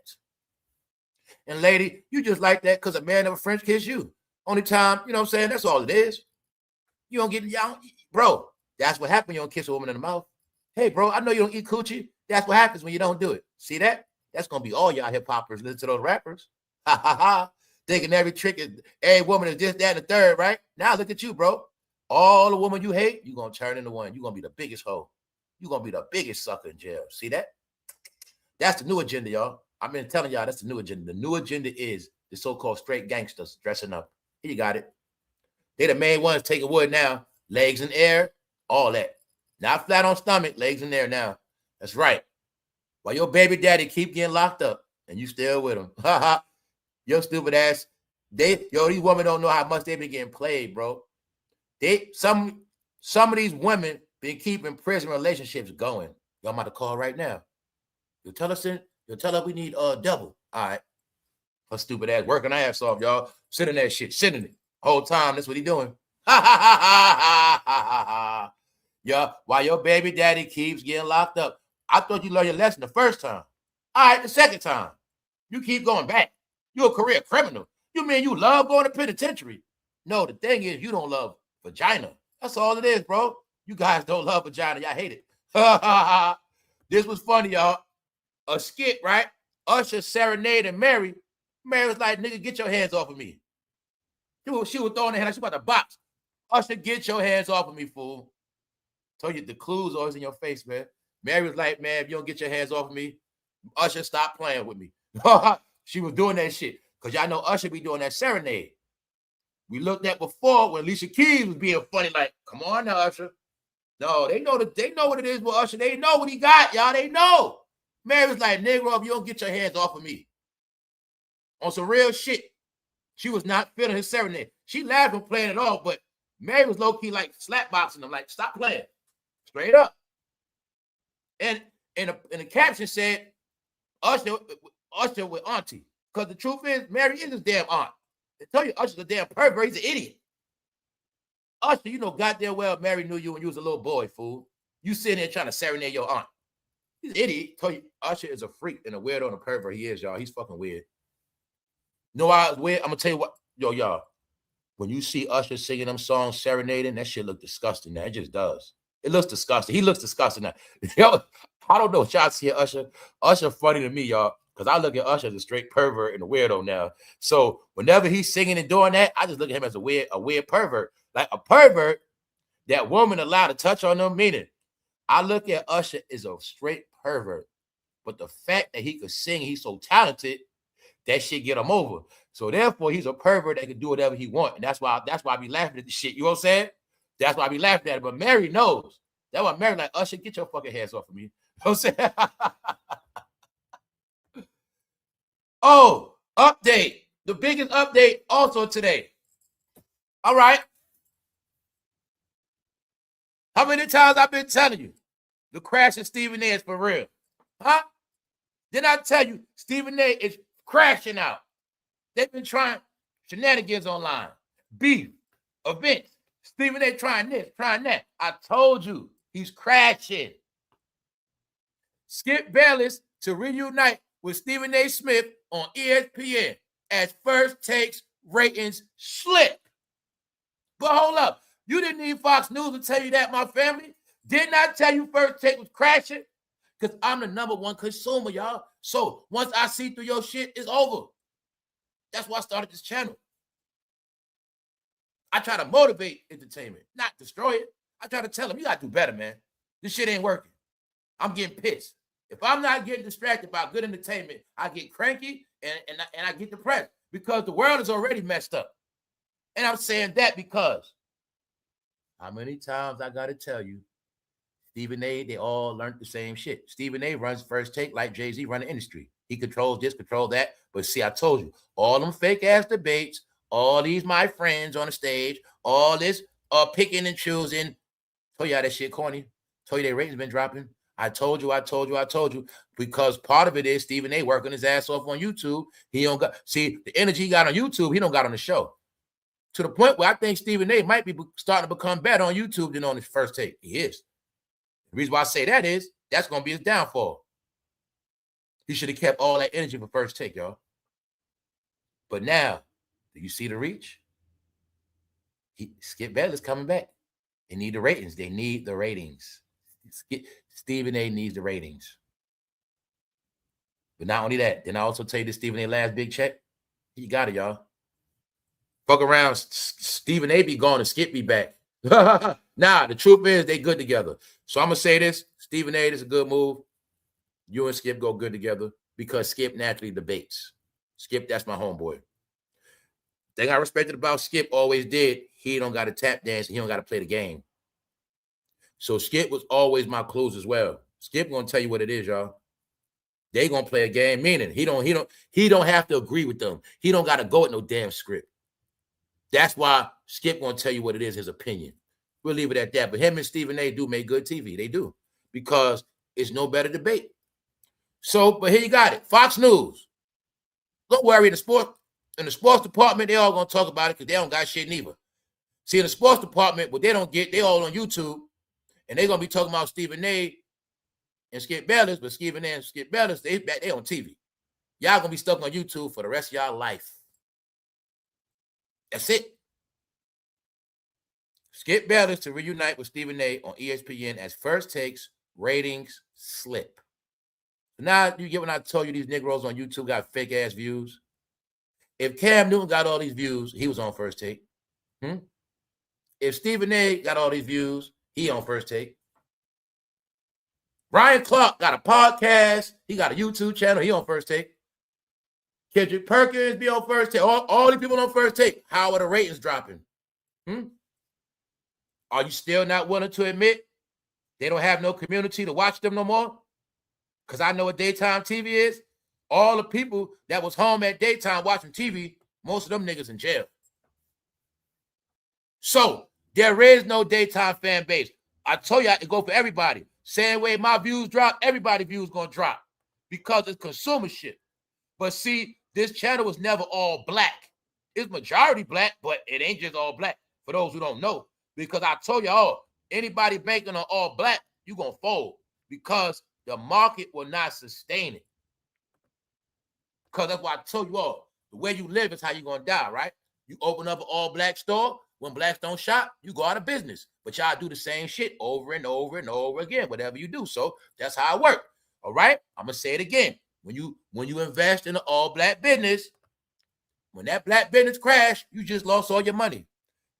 And lady, you just like that because a man never French kiss you. Only time, you know what I'm saying? That's all it is. You don't get, y'all, bro, that's what happens when you don't kiss a woman in the mouth. Hey, bro, I know you don't eat coochie. That's what happens when you don't do it. See that? That's going to be all y'all hip-hoppers listen to those rappers. Ha, ha, ha. Thinking every trick is, every woman is this, that, and the third, right? Now look at you, bro. All the woman you hate, you're going to turn into one. You're going to be the biggest hoe. You're going to be the biggest sucker in jail. See that? That's the new agenda, y'all. I've been telling y'all that's the new agenda. The new agenda is the so-called straight gangsters dressing up. Here you got it. They the main ones taking wood now. Legs in air, all that. Not flat on stomach, legs in there now. That's right. While your baby daddy keep getting locked up and you still with him. Ha ha. Your stupid ass. These women don't know how much they've been getting played, bro. Some of these women been keeping prison relationships going. Y'all about to call right now. You'll tell her we need double. All right. Her stupid ass working her ass off, y'all. Sit in that shit. Sit in it. Whole time, that's what he doing. Ha ha ha ha ha ha ha. Yeah, while your baby daddy keeps getting locked up. I thought you learned your lesson the first time. All right, the second time. You keep going back. You're a career criminal. You mean you love going to penitentiary? No, the thing is you don't love vagina. That's all it is, bro. You guys don't love vagina. Y'all hate it. Ha ha ha. This was funny, y'all. A skit, right? Usher serenading Mary. Mary was like, nigga, get your hands off of me. She was throwing her hand like she about to box. Usher, get your hands off of me, fool. Told you the clues always in your face, man. Mary was like, man, if you don't get your hands off of me, Usher, stop playing with me. She was doing that shit. Because y'all know Usher be doing that serenade. We looked at before when Alicia Keys was being funny, like, come on now, Usher. No, they know what it is with Usher. They know what he got, y'all. They know. Mary was like, nigga, if you don't get your hands off of me. On some real shit. She was not feeling his serenade. She laughed and playing it off, but Mary was low-key like slapboxing him, like, stop playing. Straight up. And the caption said, Usher with auntie. Because the truth is, Mary is his damn aunt. They tell you Usher's a damn pervert. He's an idiot. Usher, you know goddamn well Mary knew you when you was a little boy, fool. You sitting there trying to serenade your aunt. He's an idiot. Tell you, Usher is a freak and a weirdo and a pervert. He is, y'all. He's fucking weird. No, I was weird. I'm going to tell you what. Yo, y'all. When you see Usher singing them songs, serenading, that shit look disgusting. Now. It just does. It looks disgusting. He looks disgusting now. Yo, I don't know what y'all see Usher. Usher funny to me, y'all, because I look at Usher as a straight pervert and a weirdo now. So whenever he's singing and doing that, I just look at him as a weird pervert. Like a pervert that woman allowed to touch on them, meaning I look at Usher as a straight pervert. But the fact that he could sing, he's so talented, that shit get him over. So therefore, he's a pervert that can do whatever he wants. And that's why I be laughing at the shit. You know what I'm saying? That's why I be laughing at it. But Mary knows. That's why Mary like, Usher, get your fucking hands off of me. You know what I'm saying? Oh, update. The biggest update also today. All right. How many times I've been telling you? The crash of Stephen A is for real. Huh? Didn't I tell you Stephen A is crashing out? They've been trying shenanigans online. Beef, events. Stephen A trying this, trying that. I told you, he's crashing. Skip Bayless to reunite with Stephen A. Smith on ESPN as First Takes ratings slip. But hold up. You didn't need Fox News to tell you that, my family. Didn't I tell you First Take was crashing? Because I'm the #1 consumer, y'all. So once I see through your shit, it's over. That's why I started this channel. I try to motivate entertainment, not destroy it. I try to tell them, you got to do better, man. This shit ain't working. I'm getting pissed. If I'm not getting distracted by good entertainment, I get cranky and I get depressed because the world is already messed up. And I'm saying that because how many times I got to tell you, Stephen A, they all learned the same shit. Stephen A runs First Take like Jay-Z run the industry. He controls this, control that. But see, I told you, all them fake-ass debates, all these my friends on the stage, all this picking and choosing. Told you how that shit corny. Told you their ratings been dropping. I told you. Because part of it is Stephen A working his ass off on YouTube. He don't got, see, the energy he got on YouTube, he don't got on the show. To the point where I think Stephen A might be starting to become better on YouTube than on his First Take. He is. The reason why I say that is that's going to be his downfall. He should have kept all that energy for First Take, y'all. But now, do you see the reach? Skip Bayless coming back. They need the ratings. They need the ratings. Stephen A needs the ratings. But not only that, then I also tell you this Stephen A last big check. He got it, y'all. Fuck around, Stephen A be gone and Skip be back. Nah, the truth is they good together. So I'm going to say this. Stephen A, this is a good move. You and Skip go good together because Skip naturally debates. Skip, that's my homeboy. Thing I respected about Skip, always did, he don't got to tap dance. He don't got to play the game. So Skip was always my clues as well. Skip going to tell you what it is, y'all. They going to play a game, meaning he don't have to agree with them. He don't got to go with no damn script. That's why Skip going to tell you what it is, his opinion. We'll leave it at that. But him and Stephen A do make good TV. They do. Because it's no better debate. So, but here you got it. Fox News. Don't worry, in the sports department, they all going to talk about it because they don't got shit neither. See, in the sports department, what they don't get, they all on YouTube. And they're going to be talking about Stephen A and Skip Bayless, but Stephen A and Skip Bayless, they on TV. Y'all going to be stuck on YouTube for the rest of y'all life. That's it. Skip Bayless to reunite with Stephen A on ESPN as First Takes ratings slip. So now you get when I told you these Negroes on YouTube got fake ass views. If Cam Newton got all these views, he was on First Take. If Stephen A got all these views, he on First Take. Brian Clark got a podcast. He got a YouTube channel. He on First Take. Kendrick Perkins be on First Take. All these people on First Take. How are the ratings dropping? Are you still not willing to admit they don't have no community to watch them no more? Because I know what daytime TV is. All the people that was home at daytime watching TV, most of them niggas in jail. So there is no daytime fan base. I told you I could go for everybody. Same way my views drop, everybody's views going to drop because it's consumer shit. But see, this channel was never all black. It's majority black, but it ain't just all black for those who don't know. Because I told you anybody banking on all black, you're going to fold because the market will not sustain it. Because that's why I told you all, the way you live is how you're going to die, right? You open up an all black store. When blacks don't shop, you go out of business. But y'all do the same shit over and over and over again, whatever you do. So that's how it works. All right? I'm going to say it again. When you invest in an all-black business, when that black business crash, you just lost all your money.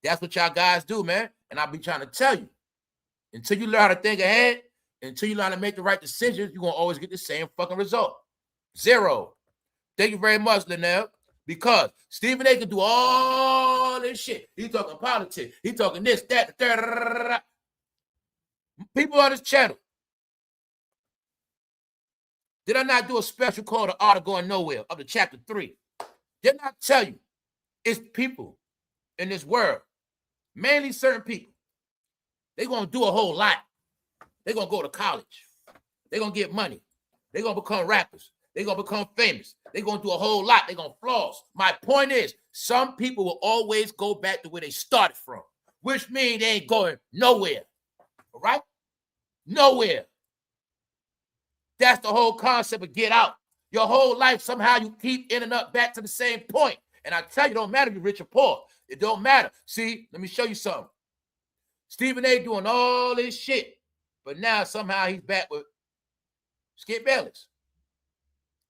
That's what y'all guys do, man. And I'll be trying to tell you. Until you learn how to think ahead, until you learn how to make the right decisions, you're going to always get the same fucking result. Zero. Thank you very much, Linnell. Because Stephen A can do all this shit. He's talking politics. He's talking this, that, the third. People on this channel. Did I not do a special called The Art of Going Nowhere up to chapter 3? Didn't I tell you it's people in this world, mainly certain people, they're going to do a whole lot. They're going to go to college. They're going to get money. They're going to become rappers. They're going to become famous. They're going to do a whole lot. They're going to floss. My point is, some people will always go back to where they started from, which means they ain't going nowhere. All right? Nowhere. That's the whole concept of get out. Your whole life, somehow you keep ending up back to the same point. And I tell you, it don't matter if you're rich or poor. It don't matter. See, let me show you something. Stephen A. doing all this shit, but now somehow he's back with Skip Bayless,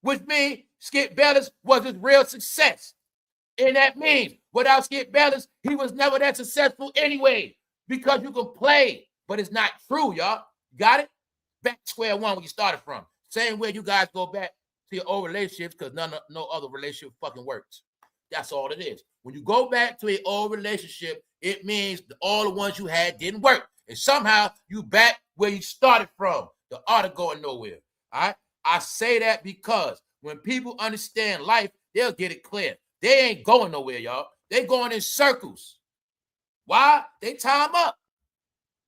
which means Skip Bayless was his real success. And that means without Skip Bayless, he was never that successful anyway, because you can play, but it's not true, y'all. Got it? Back to square one where you started from. Same way you guys go back to your old relationships because no other relationship fucking works. That's all it is. When you go back to an old relationship, it means all the ones you had didn't work. And somehow you back where you started from. The art of going nowhere. All right? I say that because when people understand life, they'll get it clear. They ain't going nowhere, y'all. They going in circles. Why? They time up.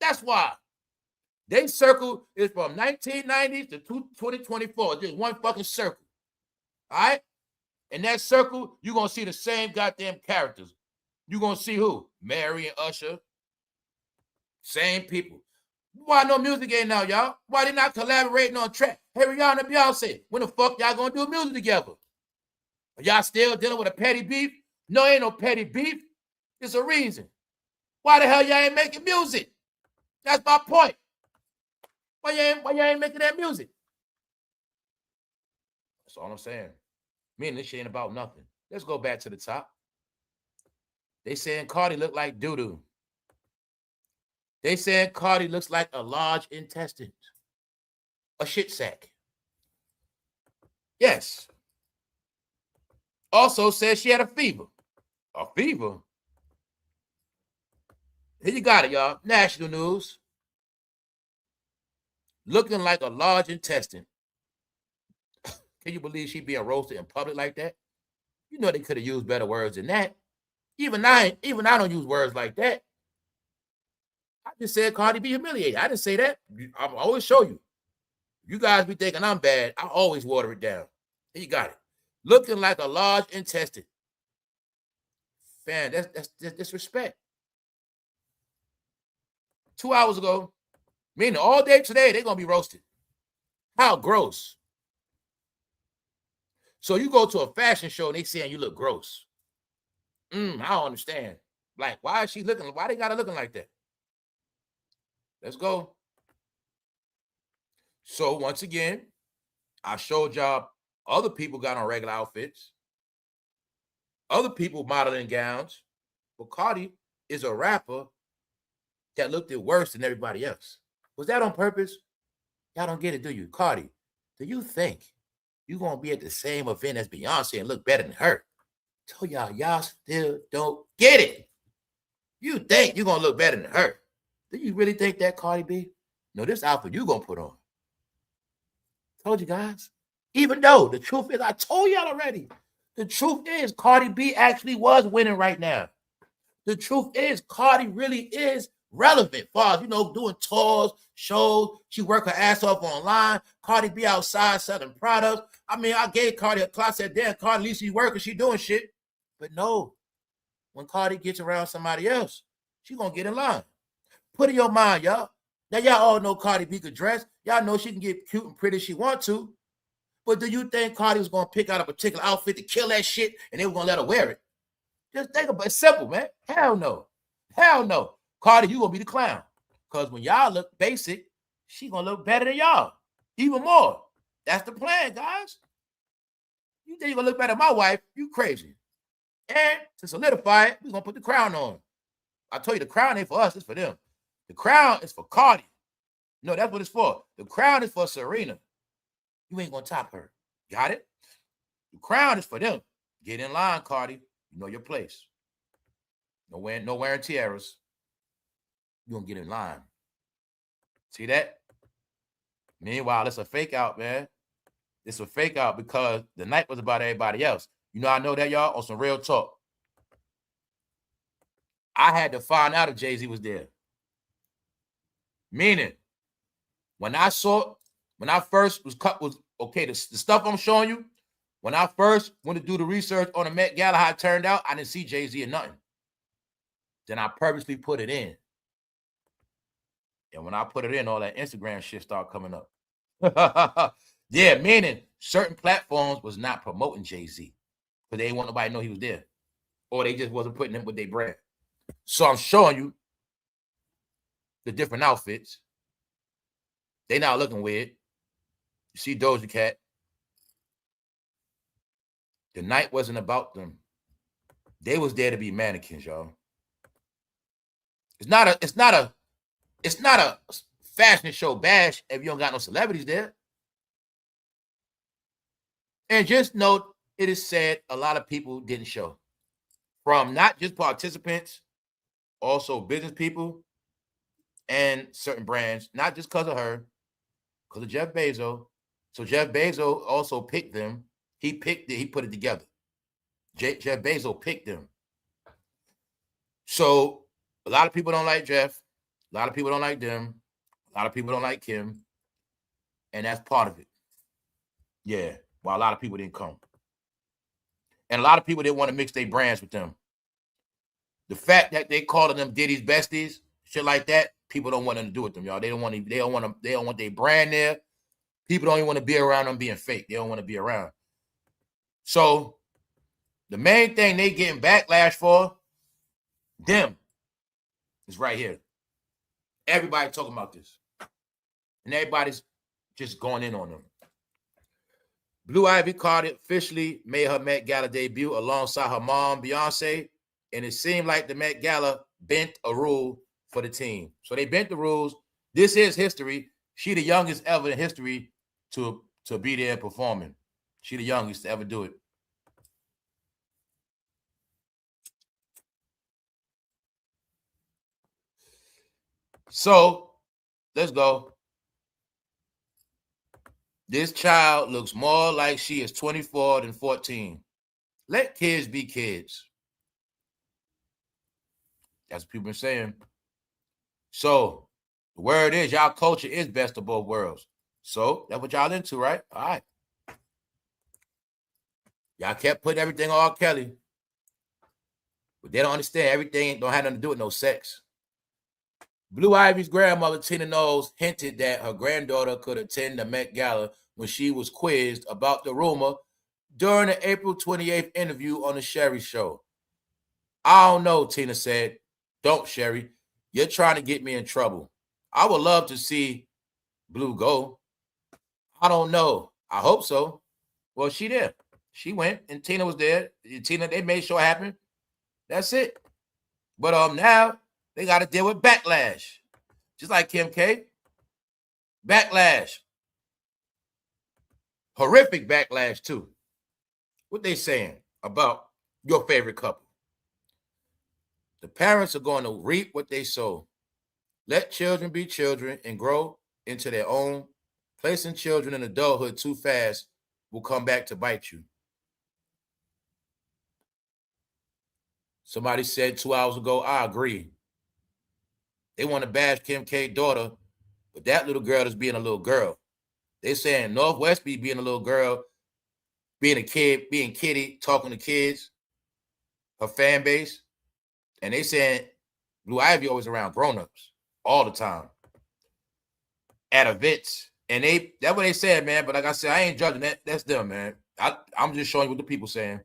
That's why. They circle is from 1990s to 2024. Just one fucking circle. All right? In that circle, you're going to see the same goddamn characters. You're going to see who? Mary and Usher. Same people. Why no music ain't now, y'all? Why they not collaborating on track? Hey, Rihanna and Beyonce, when the fuck y'all going to do music together? Are y'all still dealing with a petty beef? No, ain't no petty beef. It's a reason. Why the hell y'all ain't making music? That's my point. Why y'all ain't making that music? That's all I'm saying. Me and this shit ain't about nothing. Let's go back to the top. They saying CARDI look like doo-doo. They saying CARDI looks like a large intestine. A shit sack. Yes. Also says she had a fever. A fever? Here you got it, y'all. National news. Looking like a large intestine. Can you believe she being roasted in public like that? You know they could have used better words than that. Even I don't use words like that. I just said CARDI be humiliated. I didn't say that. I always show you. You guys be thinking I'm bad. I always water it down. Here you got it. Looking like a large intestine. Man, that's disrespect. 2 hours ago, meaning all day today, they're going to be roasted. How gross. So you go to a fashion show and they saying you look gross. I don't understand. Like, why is she looking? Why they got her looking like that? Let's go. So once again, I showed y'all other people got on regular outfits. Other people modeling gowns. But CARDI is a rapper that looked at worse than everybody else. Was that on purpose? Y'all don't get it, do you? CARDI, do you think you're going to be at the same event as Beyonce and look better than her? Told y'all still don't get it. You think you're going to look better than her. Do you really think that, CARDI B? No, this outfit you going to put on. Told you guys. Even though the truth is, I told y'all already, the truth is CARDI B actually was winning right now. The truth is CARDI really is relevant as far as, doing tours, shows. She work her ass off online. CARDI B outside selling products. I mean, I gave CARDI a class. I said, damn, CARDI, at least she working, she doing shit. But no, when CARDI gets around somebody else, she gonna get in line. Put in your mind, y'all. Now, y'all all know CARDI B could dress. Y'all know she can get cute and pretty if she want to. But do you think CARDI was gonna pick out a particular outfit to kill that shit and they were gonna let her wear it? Just think about it. It's simple, man. Hell no. Hell no. CARDI, you gonna be the clown. Because when y'all look basic, she gonna look better than y'all. Even more. That's the plan, guys. You think you're gonna look better than my wife? You crazy. And to solidify it, we're gonna put the crown on. I told you the crown ain't for us, it's for them. The crown is for CARDI. No, that's what it's for. The crown is for Serena. You ain't gonna top her. Got it? The crown is for them. Get in line, CARDI. You know your place. No wearing tiaras. You're gonna get in line. See that? Meanwhile, it's a fake out, man. It's a fake out because the night was about everybody else. You know, I know that, y'all, on some real talk. I had to find out if Jay-Z was there. Meaning, when I first was okay, the stuff I'm showing you, when I first went to do the research on the Met Gala, how it turned out, I didn't see Jay-Z or nothing. Then I purposely put it in. And when I put it in, all that Instagram shit started coming up. Yeah, meaning certain platforms was not promoting Jay-Z because they didn't want nobody to know he was there. Or they just wasn't putting him with their brand. So I'm showing you the different outfits. They not looking weird. You see Doja Cat. The night wasn't about them. They was there to be mannequins, y'all. It's not a fashion show bash if you don't got no celebrities there. And just note, it is said a lot of people didn't show. From not just participants, also business people and certain brands, not just because of her, because of Jeff Bezos. So Jeff Bezos also picked them. He picked it. He put it together. Jeff Bezos picked them. So a lot of people don't like Jeff. A lot of people don't like them. A lot of people don't like Kim. And that's part of it. Yeah. While a lot of people didn't come. And a lot of people didn't want to mix their brands with them. The fact that they calling them Diddy's besties, shit like that, people don't want nothing to do with them, y'all. They don't want their brand there. People don't even want to be around them being fake. They don't want to be around. So the main thing they getting backlash for them is right here. Everybody talking about this. And everybody's just going in on them. Blue Ivy Cardi officially made her Met Gala debut alongside her mom, Beyonce, and it seemed like the Met Gala bent a rule for the team. So they bent the rules. This is history. She the youngest ever in history to be there performing. She the youngest to ever do it. So let's go. This child looks more like she is 24 than 14. Let kids be kids. That's what people been saying. So the word is y'all culture is best of both worlds. So that's what y'all into, right? All right. Y'all kept putting everything on R. Kelly. But they don't understand everything don't have nothing to do with no sex. Blue Ivy's grandmother, Tina Knowles, hinted that her granddaughter could attend the Met Gala when she was quizzed about the rumor during the April 28th interview on the Sherri Show. I don't know, Tina said. Don't, Sherri. You're trying to get me in trouble. I would love to see Blue go. I don't know. I hope so. Well, she did. She went, and Tina was there. Tina, they made sure it happened. That's it. But now they got to deal with backlash. Just like Kim K. Backlash. Horrific backlash, too. What they saying about your favorite couple? The parents are going to reap what they sow. Let children be children and grow into their own. Placing children in adulthood too fast will come back to bite you. Somebody said 2 hours ago, I agree. They want to bash Kim K's daughter, but that little girl is being a little girl. They saying Northwest be being a little girl, being a kid, being kitty, talking to kids, her fan base. And they saying Blue Ivy always around grown-ups all the time at events. And that's what they said, man. But like I said, I ain't judging that. That's them, man. I'm just showing you what the people saying.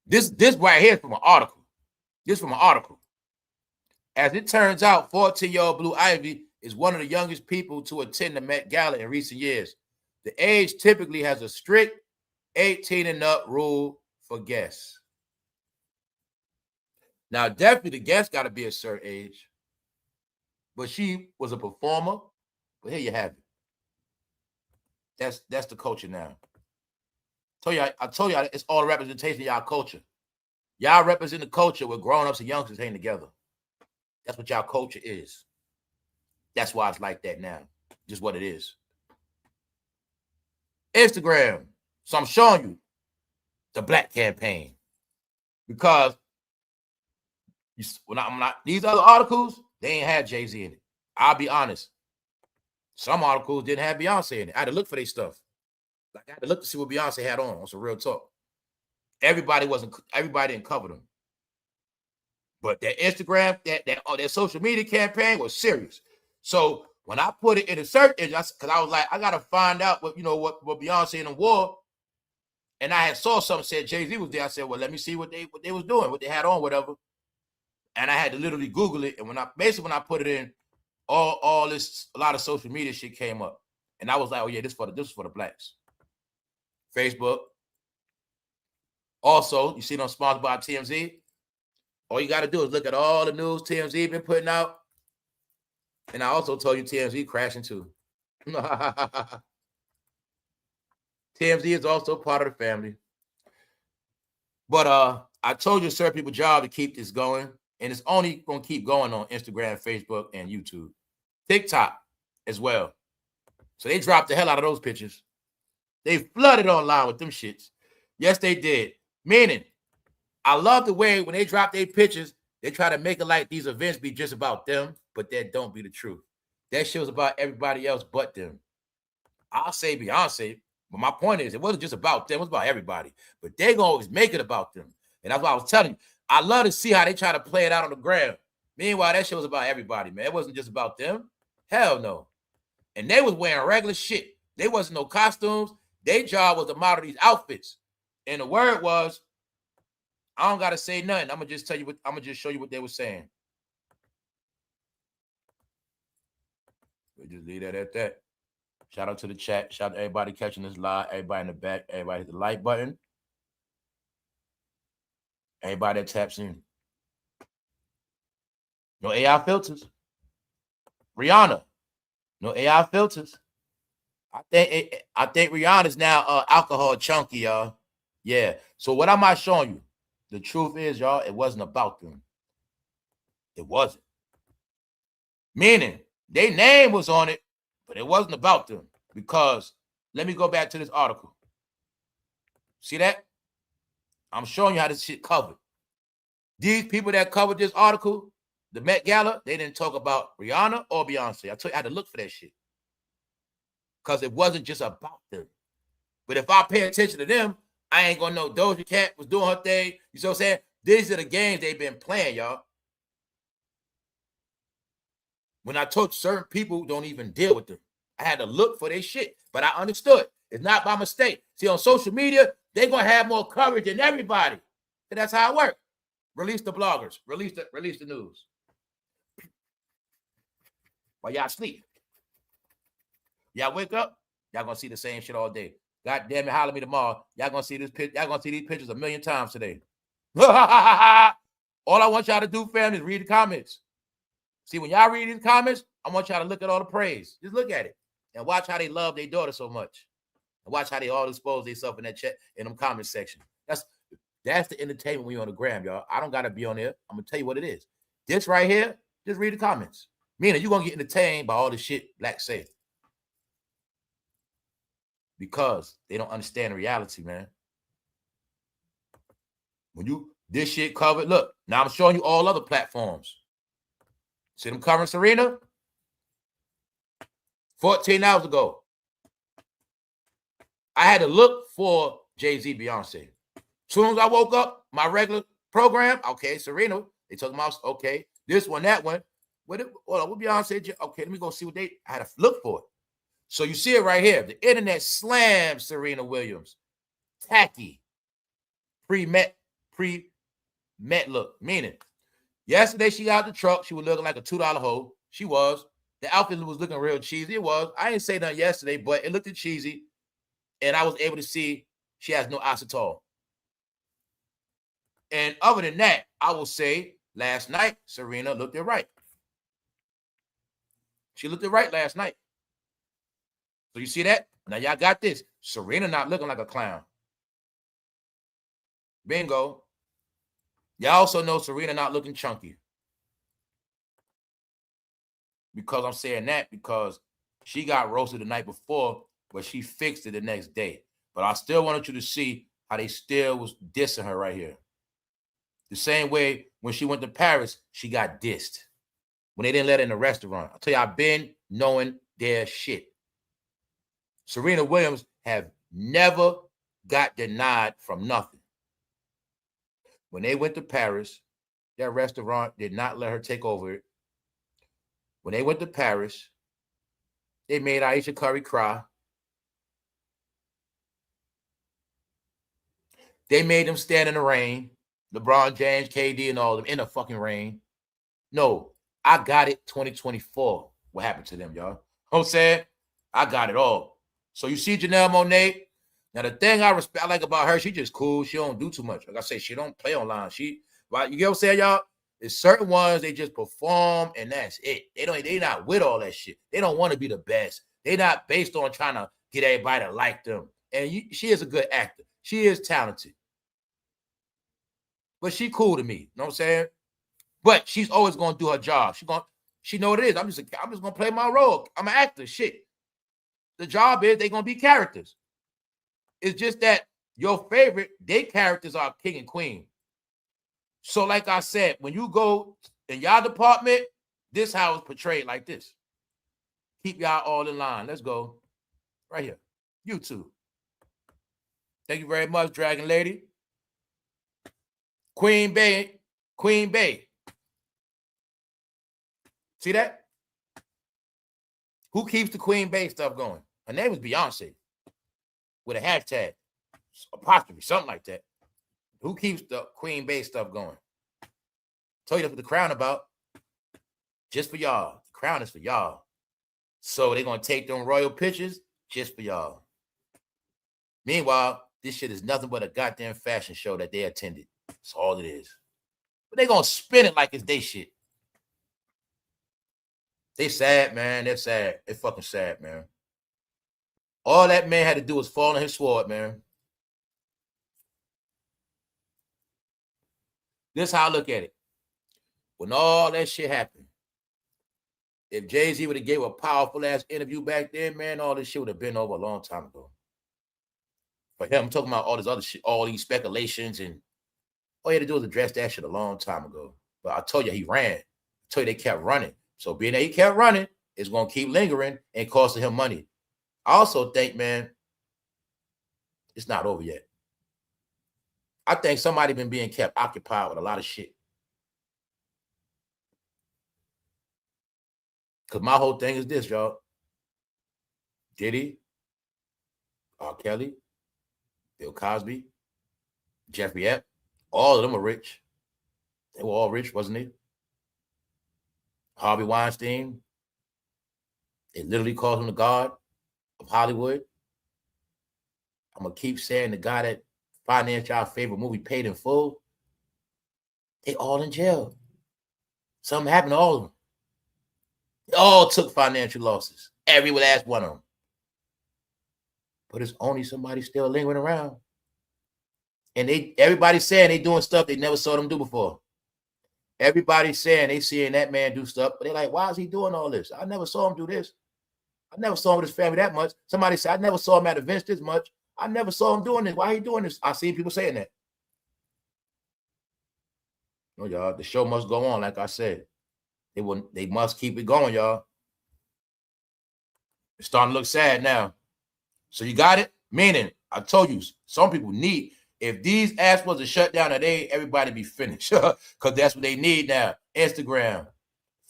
This right here is from an article. This is from an article. As it turns out, 14-year-old Blue Ivy is one of the youngest people to attend the Met Gala in recent years. The age typically has a strict 18 and up rule for guests. Now, definitely the guests got to be a certain age. But she was a performer. But here you have it. That's the culture now. I told you it's all representation of y'all culture. Y'all represent the culture where grown-ups and youngsters hang together. That's what y'all culture is. That's why it's like that now. Just what it is. Instagram. So I'm showing you the black campaign. Because these other articles, they ain't had Jay-Z in it. I'll be honest. Some articles didn't have Beyonce in it. I had to look for their stuff. Like I had to look to see what Beyonce had on some real talk. Everybody didn't cover them. But their Instagram, their social media campaign was serious. So when I put it in a search engine, because I was like, I gotta find out what Beyonce and them wore. And I had saw something said Jay-Z was there. I said, well, let me see what they was doing, what they had on, whatever. And I had to literally Google it. And when I put it in, a lot of social media shit came up. And I was like, oh yeah, this is for the blacks. Facebook. Also, you see them sponsored by TMZ. All you got to do is look at all the news TMZ been putting out. And I also told you TMZ crashing too. TMZ is also part of the family. But I told you certain people's job to keep this going. And it's only going to keep going on Instagram, Facebook, and YouTube. TikTok as well. So they dropped the hell out of those pictures. They flooded online with them shits. Yes, they did. Meaning, I love the way when they drop their pictures, they try to make it like these events be just about them, but that don't be the truth. That shit was about everybody else but them. I'll say Beyonce, but my point is, it wasn't just about them, it was about everybody. But they gonna always make it about them. And that's what I was telling you. I love to see how they try to play it out on the ground. Meanwhile, that shit was about everybody, man. It wasn't just about them. Hell no. And they was wearing regular shit. There wasn't no costumes. Their job was to model these outfits. And the word was, I don't gotta say nothing. I'm gonna just show you what they were saying. We'll just leave that at that. Shout out to the chat. Shout out to everybody catching this live. Everybody in the back. Everybody hit the like button. Everybody that taps in. No AI filters. Rihanna. No AI filters. I think Rihanna's now alcohol chunky, y'all. Yeah. So what am I showing you? The truth is, y'all, it wasn't about them. It wasn't. Meaning, their name was on it, but it wasn't about them. Because, let me go back to this article. See that? I'm showing you how this shit covered. These people that covered this article, the Met Gala, they didn't talk about Rihanna or Beyonce. I told you I had to look for that shit. Because it wasn't just about them. But if I pay attention to them, I ain't gonna know Doja Cat was doing her thing. You see what I'm saying? These are the games they've been playing, y'all. When I told certain people don't even deal with them, I had to look for their shit. But I understood. It's not by mistake. See, on social media, they're gonna have more coverage than everybody. And that's how it works. Release the bloggers. Release the news. While y'all sleep. Y'all wake up, y'all gonna see the same shit all day. God damn it, holler at me tomorrow. Y'all gonna see this y'all gonna see these pictures a million times today. All I want y'all to do, fam, is read the comments. See, when y'all read these comments, I want y'all to look at all the praise. Just look at it and watch how they love their daughter so much. And watch how they all expose themselves in that chat in them comment section. That's the entertainment when you're on the gram, y'all. I don't gotta be on there. I'm gonna tell you what it is. This right here, just read the comments. Meaning you're gonna get entertained by all the shit blacks say. Because they don't understand reality, man. When this shit covered, look, now I'm showing you all other platforms. See them covering Serena? 14 hours ago. I had to look for Jay-Z, Beyonce. As soon as I woke up, my regular program, okay, Serena, they talking about, okay, this one, that one. What Beyonce? Okay, let me go see what I had to look for it. So you see it right here. The internet slams Serena Williams. Tacky. Pre-met look. Meaning, yesterday she got out the truck. She was looking like a $2 hoe. She was. The outfit was looking real cheesy. It was. I didn't say nothing yesterday, but it looked cheesy. And I was able to see she has no ass at all. And other than that, I will say last night, Serena looked it right. She looked it right last night. So you see that? Now y'all got this. Serena not looking like a clown. Bingo. Y'all also know Serena not looking chunky. Because I'm saying that because she got roasted the night before but she fixed it the next day. But I still wanted you to see how they still was dissing her right here. The same way when she went to Paris, she got dissed. When they didn't let her in the restaurant. I'll tell you, I've been knowing their shit. Serena Williams have never got denied from nothing. When they went to Paris, that restaurant did not let her take over it. When they went to Paris, they made Ayesha Curry cry. They made them stand in the rain. LeBron James, KD, and all of them in the fucking rain. No, I got it 2024. What happened to them, y'all? You know what I'm saying? I got it all. So you see Janelle Monáe. Now, the thing I like about her, she just cool. She don't do too much. Like I say, she don't play online. Right, you get what I'm saying, y'all? There's certain ones, they just perform, and that's it. They not with all that shit. They don't want to be the best. They not based on trying to get everybody to like them. And she is a good actor. She is talented. But she cool to me. You know what I'm saying? But she's always going to do her job. She know what it is. I'm just going to play my role. I'm an actor. Shit. The job is they're going to be characters. It's just that your favorite, their characters are king and queen. So like I said, when you go in y'all department, this how it's portrayed like this. Keep y'all all in line. Let's go. Right here. YouTube. Thank you very much, Dragon Lady. Queen Bey. Queen Bey. See that? Who keeps the Queen Bey stuff going? Her name is Beyonce. With a hashtag. Apostrophe. Something like that. Who keeps the Queen Bey stuff going? Told you that's what the crown about. Just for y'all. The crown is for y'all. So they're going to take them royal pictures just for y'all. Meanwhile, this shit is nothing but a goddamn fashion show that they attended. That's all it is. But they're going to spin it like it's they shit. They sad, man. They're sad. They're fucking sad, man. All that man had to do was fall on his sword, man. This is how I look at it. When all that shit happened, if Jay-Z would have gave a powerful ass interview back then, man, all this shit would have been over a long time ago. For him, I'm talking about all this other shit, all these speculations, and all he had to do was address that shit a long time ago. But I told you he ran. I told you they kept running. So being that he kept running, it's going to keep lingering and costing him money. I also think, man, it's not over yet. I think somebody been being kept occupied with a lot of shit. Because my whole thing is this, y'all. Diddy, R. Kelly, Bill Cosby, Jeffrey Epps, all of them are rich. They were all rich, wasn't they? Harvey Weinstein, they literally called him the god of Hollywood. I'm going to keep saying the guy that financed our favorite movie Paid in Full. They all in jail. Something happened to all of them. They all took financial losses. Every last one of them. But it's only somebody still lingering around. And everybody's saying they doing stuff they never saw them do before. Everybody's saying they seeing that man do stuff, but they're like, why is he doing all this? I never saw him do this. I never saw him with his family that much. Somebody said, I never saw him at events this much. I never saw him doing this. Why are he doing this? I see people saying that. No, y'all, the show must go on, like I said. They must keep it going, y'all. It's starting to look sad now. So you got it? Meaning, I told you, some people need, if these apps was to shut down today, everybody be finished. Because that's what they need now. Instagram,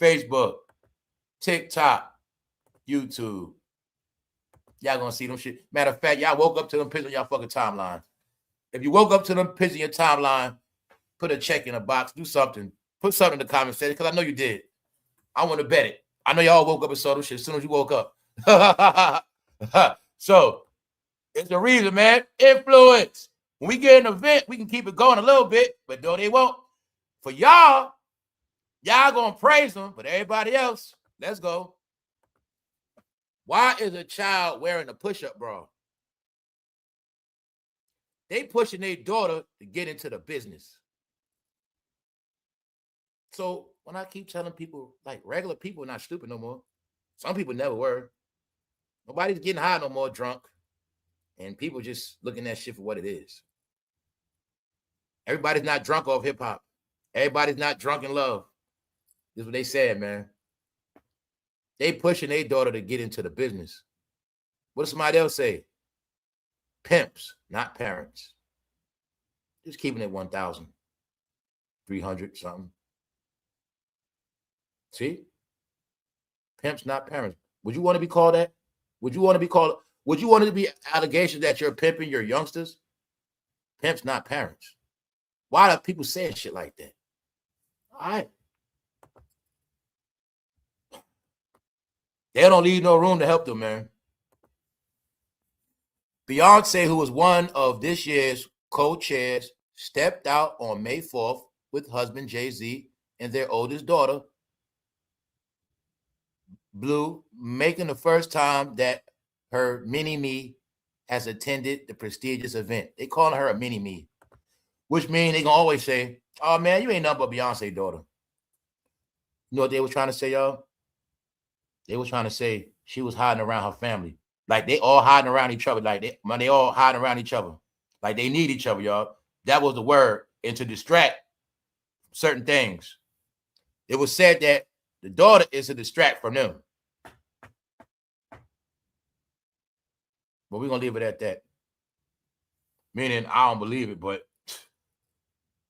Facebook, TikTok, YouTube. Y'all gonna see them shit. Matter of fact, y'all woke up to them pictures on y'all fucking timeline. If you woke up to them pictures in your timeline, put a check in a box, do something. Put something in the comment section, because I know you did. I want to bet it. I know y'all woke up and saw them shit as soon as you woke up. So, it's the reason, man. Influence. When we get an event, we can keep it going a little bit, but though they won't. For y'all gonna praise them, but everybody else, let's go. Why is a child wearing a push-up bra? They pushing their daughter to get into the business. So when I keep telling people, like, regular people are not stupid no more. Some people never were. Nobody's getting high no more, drunk. And people just looking at shit for what it is. Everybody's not drunk off hip hop. Everybody's not drunk in love. This is what they said, man. They pushing their daughter to get into the business. What does somebody else say? Pimps, not parents. Just keeping it 1,300 something. See? Pimps, not parents. Would you want to be called that? Would you want it to be allegations that you're pimping your youngsters? Pimps, not parents. Why are people saying shit like that? All right. They don't leave no room to help them, man. Beyonce, who was one of this year's co-chairs, stepped out on May 4th with husband Jay-Z and their oldest daughter, Blue, making the first time that her mini-me has attended the prestigious event. They calling her a mini-me, which means they gonna always say, oh man, you ain't nothing but Beyonce daughter. You know what they were trying to say, y'all? They were trying to say she was hiding around her family. Like they all hiding around each other. Like they all hiding around each other. Like they need each other, y'all. That was the word. And to distract certain things. It was said that the daughter is to distract from them. But we're going to leave it at that. Meaning, I don't believe it, but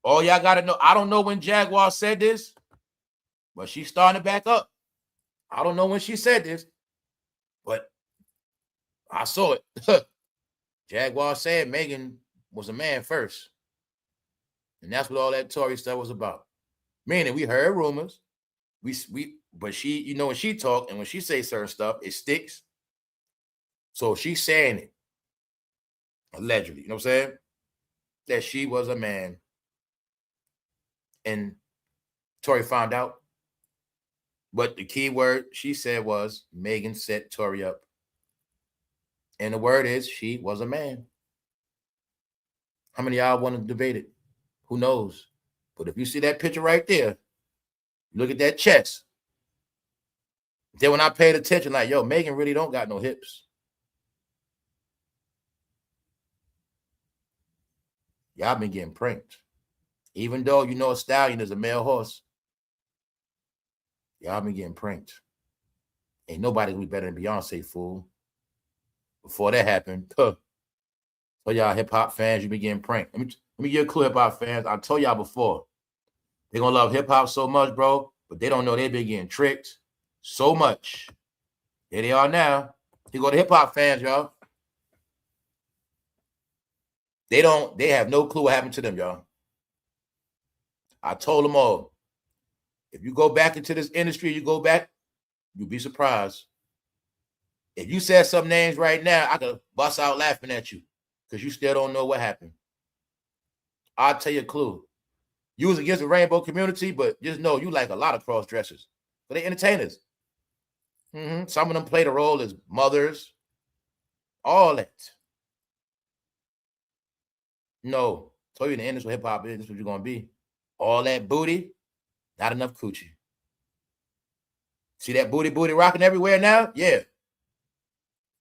all y'all got to know, I don't know when Jaguar said this, but she's starting to back up. I don't know when she said this, but I saw it. Jaguar said Megan was a man first. And that's what all that Tory stuff was about. Meaning, we heard rumors. But she, you know, when she talk and when she say certain stuff, it sticks. So she's saying it, allegedly, you know what I'm saying? That she was a man. And Tory found out. But the key word she said was Megan set Tory up. And the word is she was a man. How many of y'all want to debate it? Who knows? But if you see that picture right there, look at that chest. Then when I paid attention, like, yo, Megan really don't got no hips. Y'all been getting pranked. Even though you know a stallion is a male horse, y'all been getting pranked. Ain't nobody gonna be better than Beyonce, fool. Before that happened, so y'all hip-hop fans, you been getting pranked. Let me give a clue, hip-hop fans. I told y'all before, they're gonna love hip-hop so much, bro, but they don't know they've been getting tricked so much. Here they are now. Here go the hip-hop fans, y'all. They have no clue what happened to them, y'all. I told them all. If you go back into this industry, you'll be surprised. If you said some names right now, I could bust out laughing at you because you still don't know what happened. I'll tell you a clue. You was against the rainbow community, but just know you like a lot of cross-dressers. But they entertainers. Some of them play the role as mothers. All that. No. Told you in the industry hip hop is, this is what you're gonna be. All that booty, not enough coochie. See that booty rocking everywhere now? Yeah.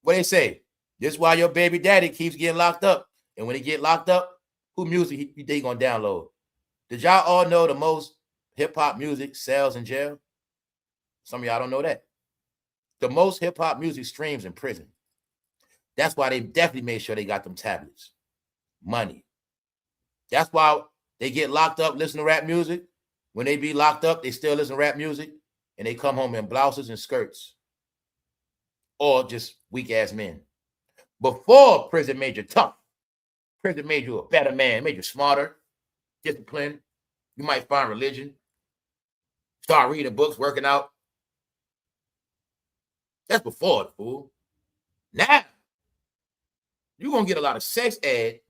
What they say? This is why your baby daddy keeps getting locked up. And when he get locked up, who music they gonna download? Did y'all all know the most hip-hop music sells in jail? Some of y'all don't know that. The most hip-hop music streams in prison. That's why they definitely made sure they got them tablets. Money. That's why they get locked up, listen to rap music. When they be locked up, they still listen to rap music, and they come home in blouses and skirts. Or just weak-ass men. Before prison made you tough. Prison made you a better man, made you smarter, disciplined. You might find religion. Start reading books, working out. That's before it, fool. Now, you're going to get a lot of sex ed.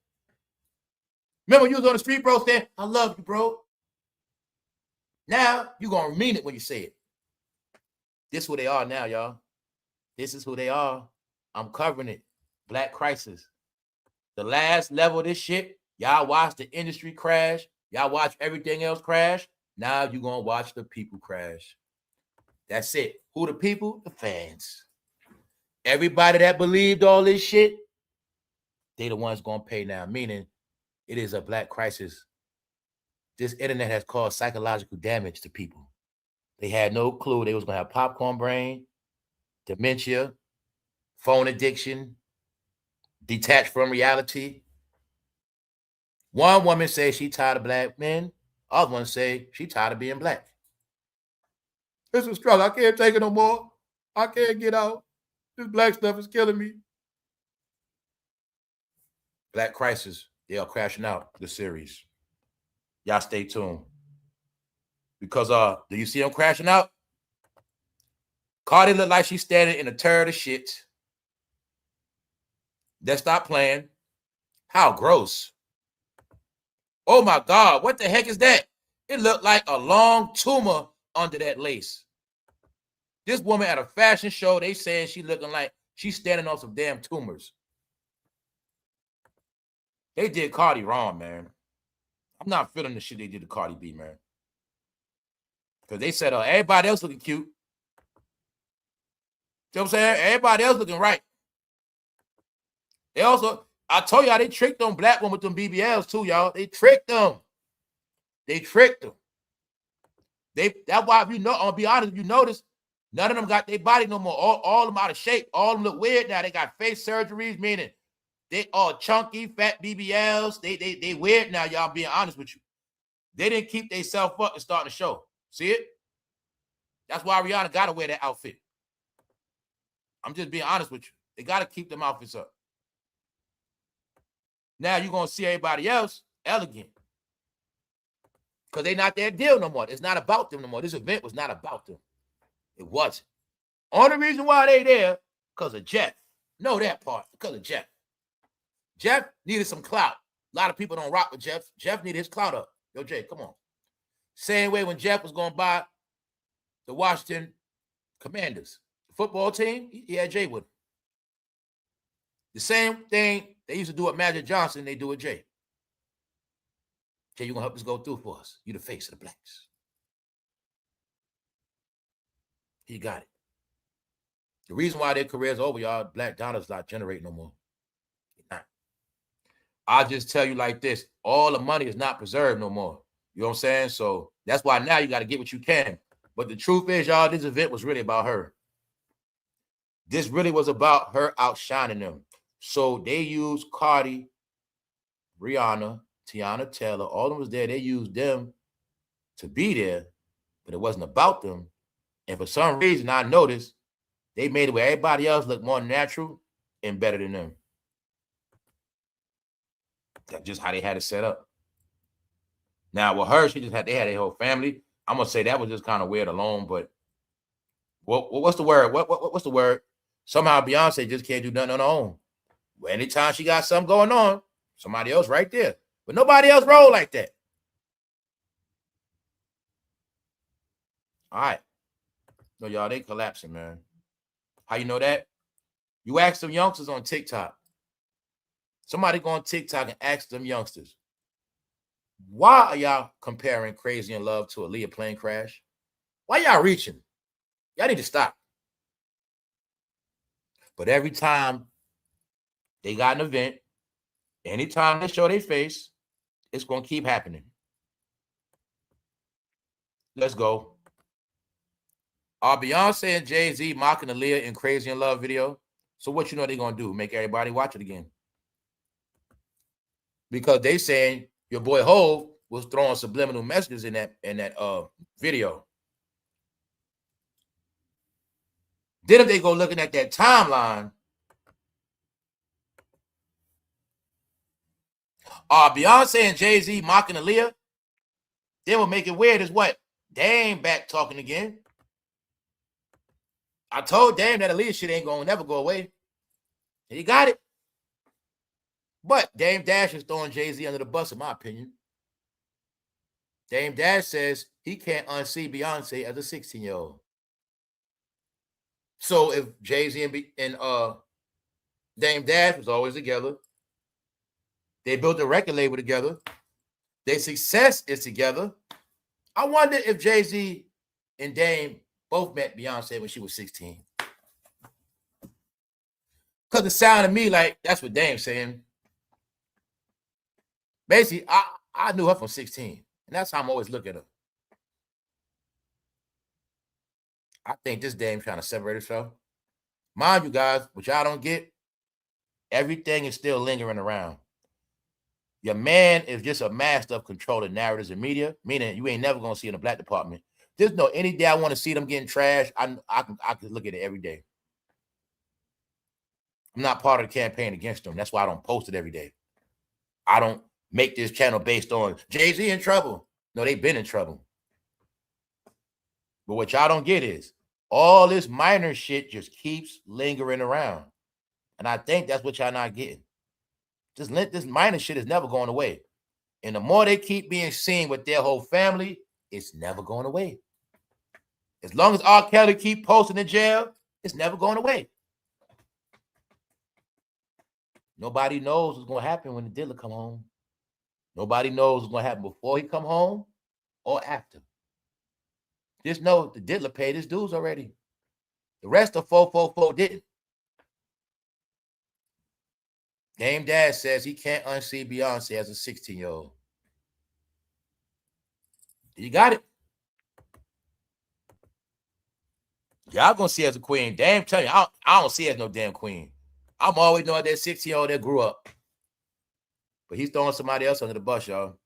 Remember you was on the street, bro, saying, I love you, bro. Now, you're going to mean it when you say it. This is who they are now, y'all. This is who they are. I'm covering it. Black crisis. The last level of this shit, y'all watch the industry crash. Y'all watch everything else crash. Now you're going to watch the people crash. That's it. Who the people? The fans. Everybody that believed all this shit, they the ones gonna pay now. Meaning, it is a black crisis. This internet has caused psychological damage to people. They had no clue they was gonna have popcorn brain, dementia, phone addiction, detached from reality. One woman says she tired of black men. Other one say she tired of being black. It's a struggle. I can't take it no more. I can't get out. This black stuff is killing me. Black Crisis. They are crashing out the series. Y'all stay tuned. Because do you see them crashing out? Cardi look like she's standing in a turd of shit. Let's stop playing. How gross. Oh my God, what the heck is that? It looked like a long tumor under that lace. This woman at a fashion show, they saying she looking like she's standing on some damn tumors. They did Cardi wrong, man. I'm not feeling the shit they did to Cardi B, man. Because they said everybody else looking cute. You know what I'm saying? Everybody else looking right. They also, I told y'all, they tricked them black women with them BBLs too, y'all. They tricked them. They tricked them. That's why, if you know, I'll be honest, if you notice, none of them got their body no more. All of them out of shape. All of them look weird now. They got face surgeries, meaning they all chunky, fat BBLs. They weird now, y'all, being honest with you. They didn't keep themselves up and start the show. See it? That's why Rihanna got to wear that outfit. I'm just being honest with you. They got to keep them outfits up. Now you're going to see everybody else elegant. Because they're not their deal no more. It's not about them no more. This event was not about them. It wasn't. Only reason why they there, because of Jeff. Know that part, because of Jeff. Jeff needed some clout. A lot of people don't rock with Jeff. Jeff needed his clout up. Yo, Jay, come on. Same way when Jeff was going to buy the Washington Commanders, the football team, he had Jay with him. The same thing they used to do with Magic Johnson, they do with Jay. Jay, you're going to help us go through for us. You the face of the blacks. He got it. The reason why their career's over, y'all, black dollars not generating no more. Not. I'll just tell you like this. All the money is not preserved no more. You know what I'm saying? So that's why now you got to get what you can. But the truth is, y'all, this event was really about her. This really was about her outshining them. So they used Cardi, Rihanna, Teyanataylor, all of them was there. They used them to be there, but it wasn't about them. And for some reason, I noticed they made it where everybody else looked more natural and better than them. That's just how they had it set up. Now with her, they had a whole family. I'm gonna say that was just kind of weird alone, but what's the word? What's the word? Somehow Beyonce just can't do nothing on her own. Well, anytime she got something going on, somebody else right there. But nobody else roll like that. All right. No, y'all, they collapsing, man. How you know that? You ask them youngsters on TikTok. Somebody go on TikTok and ask them youngsters, why are y'all comparing Crazy in Love to Aaliyah plane crash? Why y'all reaching? Y'all need to stop. But every time they got an event, anytime they show their face, it's going to keep happening. Let's go. Are Beyonce and Jay-Z mocking Aaliyah in Crazy in Love video? So what you know they're going to do? Make everybody watch it again. Because they saying your boy Hov was throwing subliminal messages in that video. Then if they go looking at that timeline, Beyonce and Jay-Z mocking Aaliyah, they will make it weird as what? Dame back talking again. I told Dame that Aaliyah shit ain't gonna never go away. And he got it. But Dame Dash is throwing Jay-Z under the bus, in my opinion. Dame Dash says he can't unsee Beyonce as a 16-year-old. So if Jay-Z and Dame Dash was always together, they built a record label together, their success is together, I wonder if Jay-Z and Dame both met Beyonce when she was 16. Because it sounded to me like that's what Dame's saying. Basically, I knew her from 16. And that's how I'm always looking at her. I think this Dame trying to separate herself. Mind you guys, what y'all don't get, everything is still lingering around. Your man is just a master of controlling narratives and media, meaning you ain't never gonna see in the black department. Just know any day I want to see them getting trashed, I can look at it every day. I'm not part of the campaign against them. That's why I don't post it every day. I don't make this channel based on Jayz in trouble. No, they've been in trouble. But what y'all don't get is all this minor shit just keeps lingering around. And I think that's what y'all not getting. This minor shit is never going away. And the more they keep being seen with their whole family, it's never going away. As long as R. Kelly keep posting in jail, it's never going away. Nobody knows what's going to happen when the diddler come home. Nobody knows what's going to happen before he come home or after. Just know the diddler paid his dues already. The rest of 444 didn't. Damedash says he can't unsee Beyonce as a 16-year-old. You got it. Y'all gonna see her as a queen. Damn, tell you, I don't see her as no damn queen. I'm always knowing that 16-year-old that grew up. But he's throwing somebody else under the bus, y'all.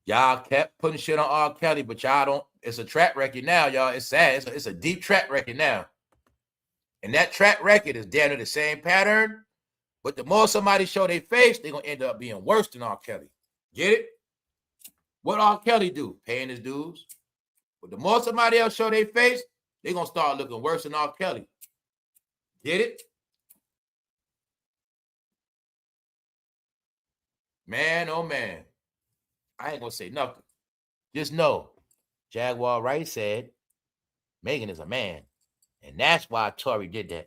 Y'all kept putting shit on R. Kelly, but y'all don't. It's a track record now, y'all. It's sad. It's a deep track record now. And that track record is damn near the same pattern. But the more somebody show their face, they're going to end up being worse than R. Kelly. Get it? What R. Kelly do? Paying his dues. But the more somebody else show their face, they're going to start looking worse than R. Kelly. Get it? Man, oh man. I ain't going to say nothing. Just know, Jaguar Wright said, Megan is a man. And that's why Tory did that.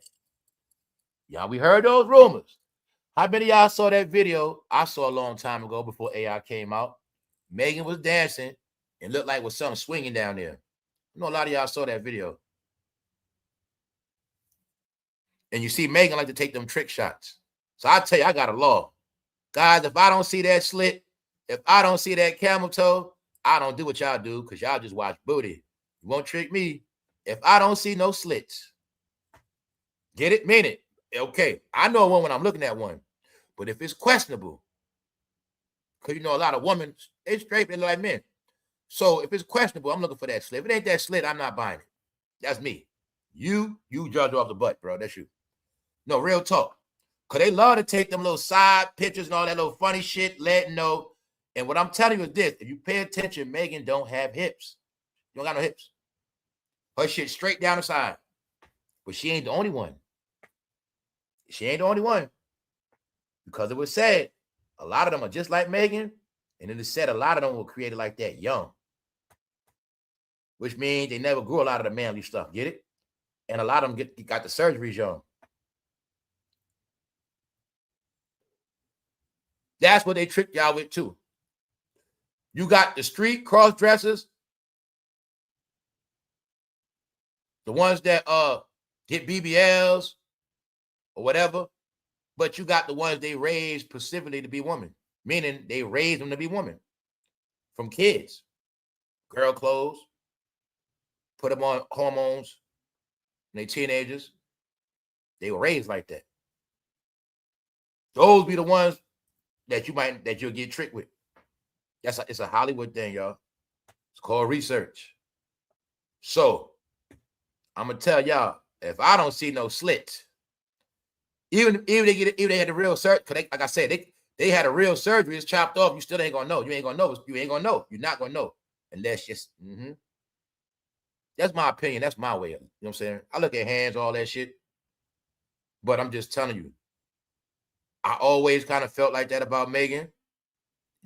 Y'all, we heard those rumors. How many of y'all saw that video I saw a long time ago before AI came out? Megan was dancing and looked like was something swinging down there. I know a lot of y'all saw that video. And you see Megan like to take them trick shots. So I tell you, I got a law. Guys, if I don't see that slit, if I don't see that camel toe, I don't do what y'all do because y'all just watch booty. You won't trick me. If I don't see no slits, get it? Mean it. Okay, I know one when I'm looking at one. But if it's questionable, because you know a lot of women, they straight, they look like men. So if it's questionable, I'm looking for that slit. If it ain't that slit, I'm not buying it. That's me. You judge off the butt, bro. That's you. No, real talk. Because they love to take them little side pictures and all that little funny shit, letting know. And what I'm telling you is this. If you pay attention, Megan don't have hips. You don't got no hips. Her shit straight down the side. But she ain't the only one. She ain't the only one. Because it was said, a lot of them are just like Megan. And then it said a lot of them were created like that young. Which means they never grew a lot of the manly stuff. Get it? And a lot of them got the surgeries young. That's what they tricked y'all with too. You got the street cross dressers. The ones that get BBLs or whatever, but you got the ones they raised specifically to be women, meaning they raised them to be women from kids. Girl clothes, put them on hormones when they teenagers. They were raised like that. Those be the ones that you'll get tricked with. It's a Hollywood thing, y'all. It's called research. So I'm gonna tell y'all, if I don't see no slits, even if they had the real surgery, because like I said, they had a real surgery, it's chopped off, you still ain't gonna know. You ain't gonna know. You ain't gonna know. You're not gonna know. Unless just that's my opinion. That's my way of it. You know what I'm saying? I look at hands, all that shit. But I'm just telling you, I always kind of felt like that about Megan.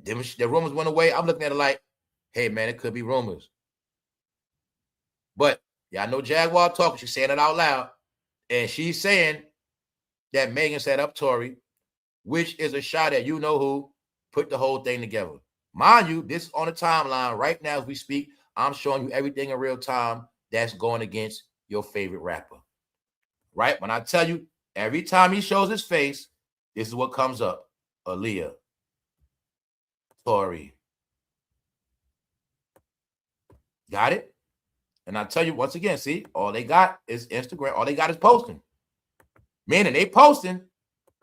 The rumors went away. I'm looking at it like, hey man, it could be rumors. But yeah, I know Jaguar talking. She's saying it out loud. And she's saying that Megan set up Tory, which is a shot at you know who put the whole thing together. Mind you, this is on the timeline right now as we speak. I'm showing you everything in real time that's going against your favorite rapper. right? When I tell you, every time he shows his face, this is what comes up. Aaliyah, Tory. Got it? And I tell you once again, see, all they got is Instagram. All they got is posting. Meaning they posting,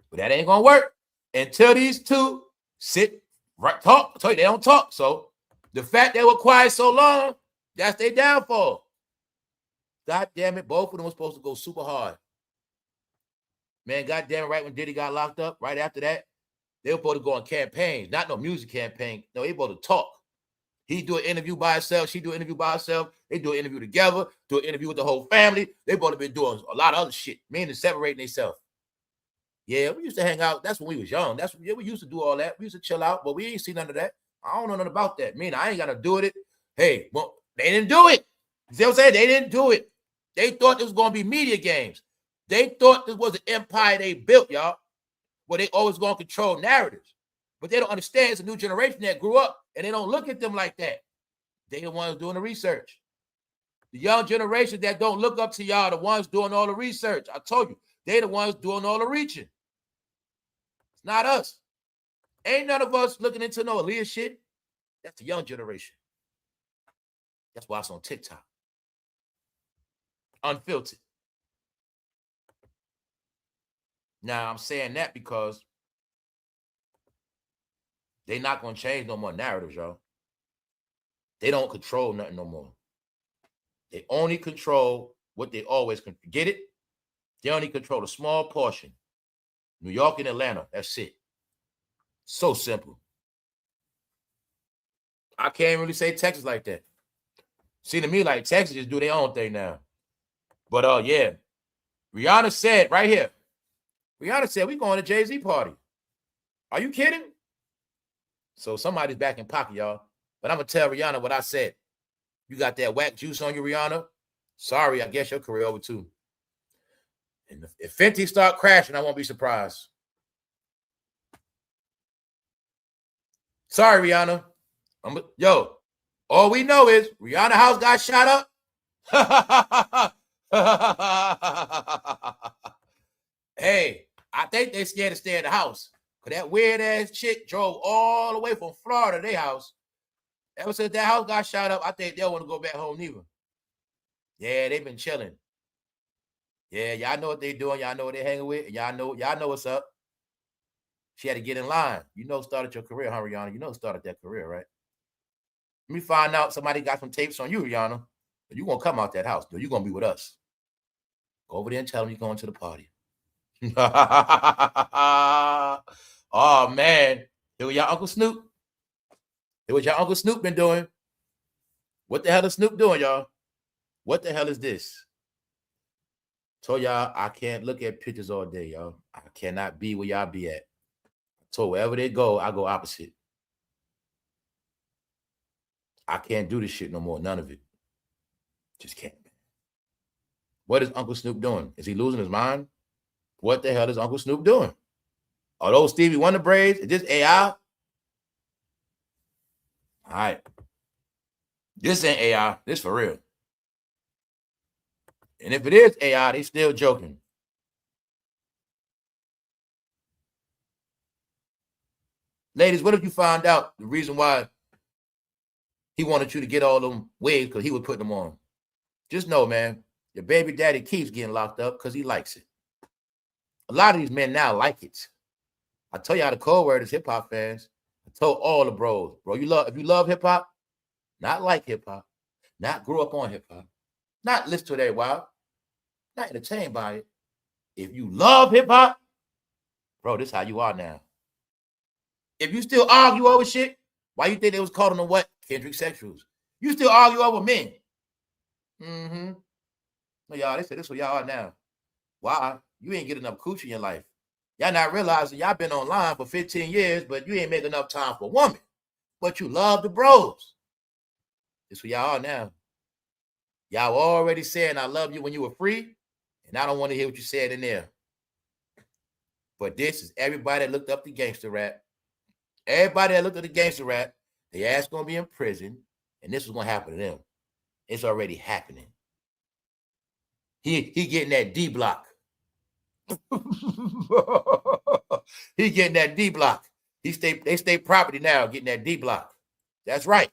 but that ain't gonna work until these two sit, right, talk. I tell you, they don't talk. So the fact they were quiet so long, that's their downfall. God damn it, both of them were supposed to go super hard. Man, God damn it, right when Diddy got locked up, right after that, they were supposed to go on campaigns, not no music campaign. No, they were supposed to talk. He do an interview by herself. She do an interview by herself. They do an interview together, do an interview with the whole family. They both have been doing a lot of other shit, meaning separating themselves. Yeah, we used to hang out. That's when we was young. We used to do all that. We used to chill out, but we ain't see none of that. I don't know nothing about that. I ain't got to do it. Hey, well, they didn't do it. You see what I'm saying? They didn't do it. They thought this was going to be media games. They thought this was an empire they built, y'all, where they always going to control narratives. But they don't understand it's a new generation that grew up, and they don't look at them like that. They the ones doing the research. The young generation that don't look up to y'all, the ones doing all the research. I told you, they the ones doing all the reaching. It's not us. Ain't none of us looking into no Aaliyah shit. That's the young generation. That's why it's on TikTok. Unfiltered. Now, I'm saying that because they not going to change no more narratives, y'all. They don't control nothing no more. They only control what they always can. Get it? They only control a small portion. New York and Atlanta, that's it. So simple. I can't really say Texas like that. See, to me, like Texas just do their own thing now. But yeah, Rihanna said right here. Rihanna said we going to Jayz party. Are you kidding? So somebody's back in pocket, y'all. But I'm gonna tell Rihanna what I said. You got that whack juice on you, Rihanna? Sorry, I guess your career over too. And if Fenty start crashing, I won't be surprised. Sorry, Rihanna. Yo, all we know is Rihanna's house got shot up. Hey, I think they scared to stay in the house. Because that weird-ass chick drove all the way from Florida to their house. Ever since that house got shot up, I think they'll want to go back home neither. Yeah, they've been chilling. Yeah, y'all know what they doing. Y'all know what they hanging with. And y'all know what's up. She had to get in line. You know, started your career, huh, Rihanna? You know, started that career, right? Let me find out somebody got some tapes on you, Rihanna. But you gonna come out that house. You're gonna be with us. Go over there and tell them you're going to the party. Oh man, it was your Uncle Snoop. It was your Uncle Snoop been doing. What the hell is Snoop doing, y'all? What the hell is this? Told y'all I can't look at pictures all day, y'all. I cannot be where y'all be at. So wherever they go, I go opposite. I can't do this shit no more. None of it. Just can't. What is Uncle Snoop doing? Is he losing his mind? What the hell is Uncle Snoop doing? Are those Stevie Wonder braids? Is this AI? All right. This ain't AI. This for real. And if it is AI, they still joking. Ladies, what if you found out the reason why he wanted you to get all them wigs because he was putting them on? Just know, man, your baby daddy keeps getting locked up because he likes it. A lot of these men now like it. I tell you how the code word is hip-hop fans. I told all the bros, bro, if you love hip-hop, not like hip-hop, not grew up on hip-hop, not listen to it every while, not entertained by it. If you love hip-hop, bro, this is how you are now. If you still argue over shit, why you think they was calling them what? Kendrick sexuals. You still argue over men. Mm-hmm. No, y'all, they said this is what y'all are now. Why? You ain't get enough coochie in your life. Y'all not realizing y'all been online for 15 years, but you ain't make enough time for a woman. But you love the bros. This is what y'all are now. Y'all were already saying I love you when you were free, and I don't want to hear what you said in there. But this is everybody that looked up the gangster rap. Everybody that looked at the gangster rap, they ass gonna be in prison, and this is gonna happen to them. It's already happening. He getting that D block. He getting that D block. They stay property now, getting that D block. That's right.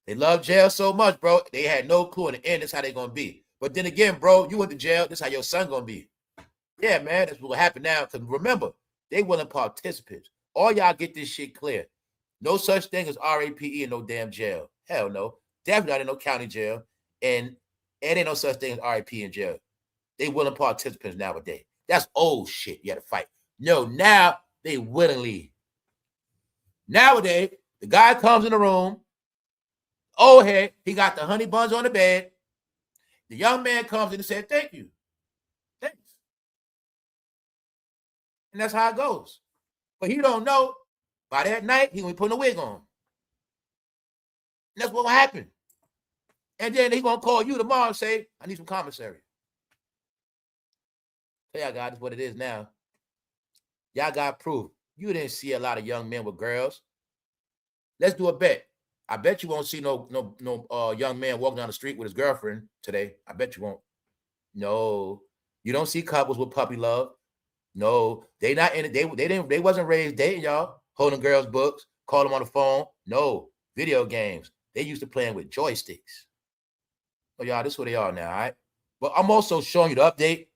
They love jail so much, bro. They had no clue in the end. That's how they gonna be. But then again, bro, you went to jail. This how your son gonna be. Yeah, man. That's what happened now. Because remember, they willing participants. All y'all get this shit clear. No such thing as RAPE in no damn jail. Hell no. Definitely not in no county jail. And it ain't no such thing as RAP in jail. They willing participants nowadays. That's old shit. You had to fight. No, now they willingly. Nowadays, the guy comes in the room, old head, he got the honey buns on the bed. The young man comes in and said, thank you. Thanks. And that's how it goes. But he don't know, by that night, he gonna be putting a wig on. And that's what will happen. And then he gonna call you tomorrow and say, I need some commissary. Tell y'all guys what it is now. Y'all got proof. You didn't see a lot of young men with girls. Let's do a bet. I bet you won't see no young man walking down the street with his girlfriend today. I bet you won't. No, you don't see couples with puppy love. No, they not in it. They wasn't raised dating, y'all, holding girls' books, call them on the phone. No, video games. They used to playing with joysticks. So y'all, this is where they are now, all right? But I'm also showing you the update,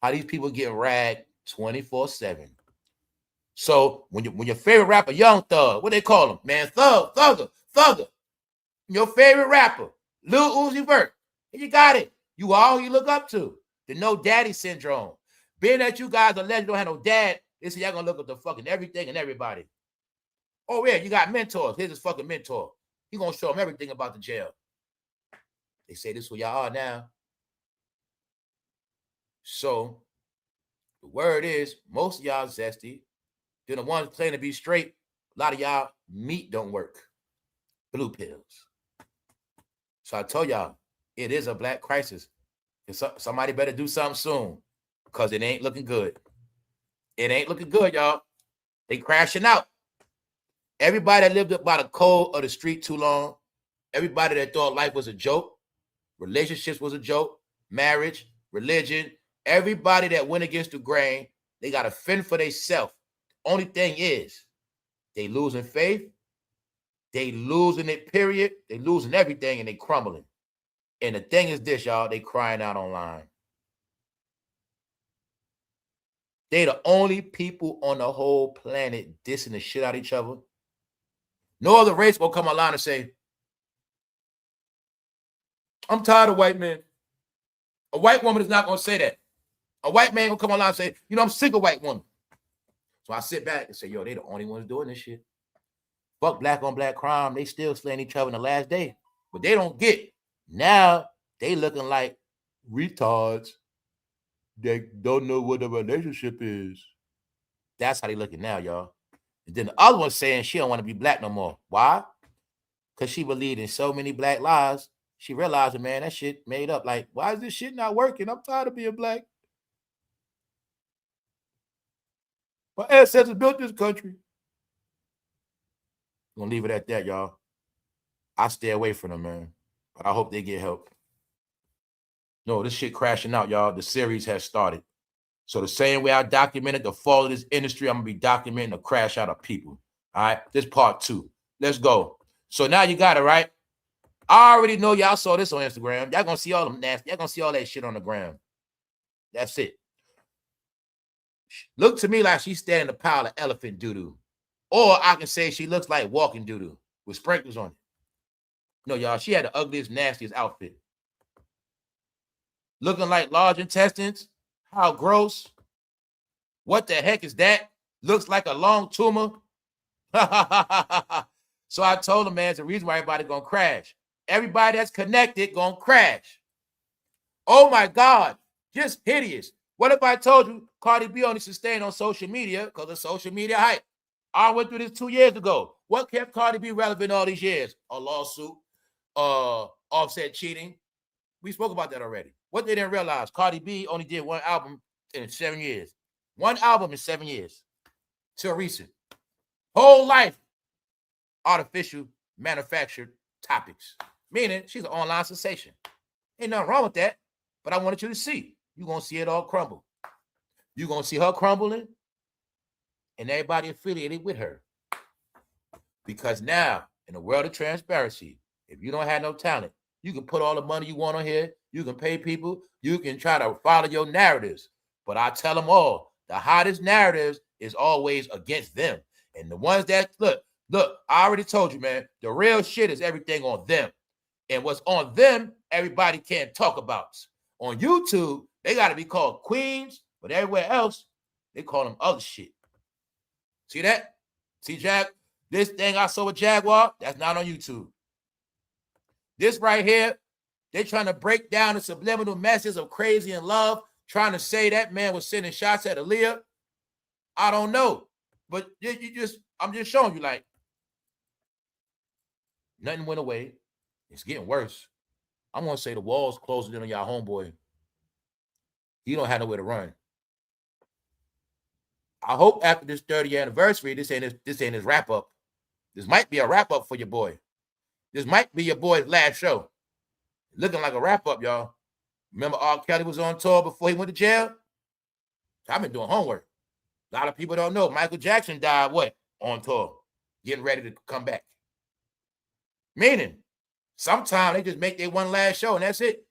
how these people get ragged 24/7. So when your favorite rapper, Young Thug, what they call him? Man, Thugger. Your favorite rapper, Lil Uzi Vert. You got it. You all you look up to. The no daddy syndrome. Being that you guys allegedly don't have no dad, they say y'all gonna look up to fucking everything and everybody. Oh yeah, you got mentors. Here's his fucking mentor. He gonna show them everything about the jail. They say this is who y'all are now. So the word is most of y'all zesty. Then the ones claiming to be straight, a lot of y'all meat don't work. Blue pills. So I told y'all, it is a black crisis. Somebody better do something soon because it ain't looking good. It ain't looking good, y'all. They crashing out. Everybody that lived up by the code of the street too long, everybody that thought life was a joke, relationships was a joke, marriage, religion, everybody that went against the grain, they got to fend for themselves. Only thing is, they losing faith, they losing it, period. They losing everything and they crumbling. And the thing is this, y'all, they crying out online. They the only people on the whole planet dissing the shit out of each other. No other race will come online and say, I'm tired of white men. A white woman is not going to say that. A white man will come online and say, I'm sick of white women. So I sit back and say, yo, they the only ones doing this shit. Fuck black on black crime. They still slaying each other in the last day. But they don't get. Now they looking like retards. They don't know what a relationship is. That's how they looking now, y'all. And then the other one saying she don't want to be black no more. Why? Because she believed in so many black lies. She realized, man, that shit made up. Like, why is this shit not working? I'm tired of being black. My ancestors built this country. I'm gonna leave it at that, y'all. I stay away from them, man. But I hope they get help. No, this shit crashing out, y'all. The series has started. So the same way I documented the fall of this industry, I'm gonna be documenting the crash out of people. All right, this part 2. Let's go. So now you got it, right? I already know y'all saw this on Instagram. Y'all gonna see all them nasty. Y'all gonna see all that shit on the ground. That's it. Look to me like she's standing in a pile of elephant doo-doo. Or I can say she looks like walking doo-doo with sprinkles on it. No, y'all, she had the ugliest, nastiest outfit. Looking like large intestines. How gross. What the heck is that? Looks like a long tumor. So I told him, man, it's the reason why everybody gonna crash. Everybody that's connected gonna crash. Oh my God, just hideous. What if I told you Cardi B only sustained on social media because of social media hype? I went through this 2 years ago. What kept Cardi B relevant all these years? A lawsuit, Offset cheating. We spoke about that already. What they didn't realize, Cardi B only did one album in 7 years. One album in 7 years. Till recent. Whole life, artificial, manufactured topics. Meaning she's an online sensation. Ain't nothing wrong with that, but I wanted you to see. You're going to see it all crumble. You're going to see her crumbling and everybody affiliated with her. Because now, in the world of transparency, if you don't have no talent, you can put all the money you want on here. You can pay people. You can try to follow your narratives. But I tell them all, the hottest narratives is always against them. And the ones that, look, I already told you, man, the real shit is everything on them. And what's on them, everybody can't talk about. On YouTube, they got to be called queens, but everywhere else, they call them other shit. See that? See, Jack? This thing I saw with Jaguar, that's not on YouTube. This right here, they're trying to break down the subliminal message of Crazy in Love, trying to say that man was sending shots at Aaliyah. I don't know. But I'm just showing you, like, nothing went away. It's getting worse. I'm going to say the wall's closing in on y'all homeboy. He don't have nowhere to run. I hope after this 30th anniversary, this ain't his wrap-up. This might be a wrap-up for your boy. This might be your boy's last show. Looking like a wrap-up, y'all. Remember R. Kelly was on tour before he went to jail? I've been doing homework. A lot of people don't know. Michael Jackson died, what? On tour. Getting ready to come back. Meaning, sometimes they just make their one last show and that's it.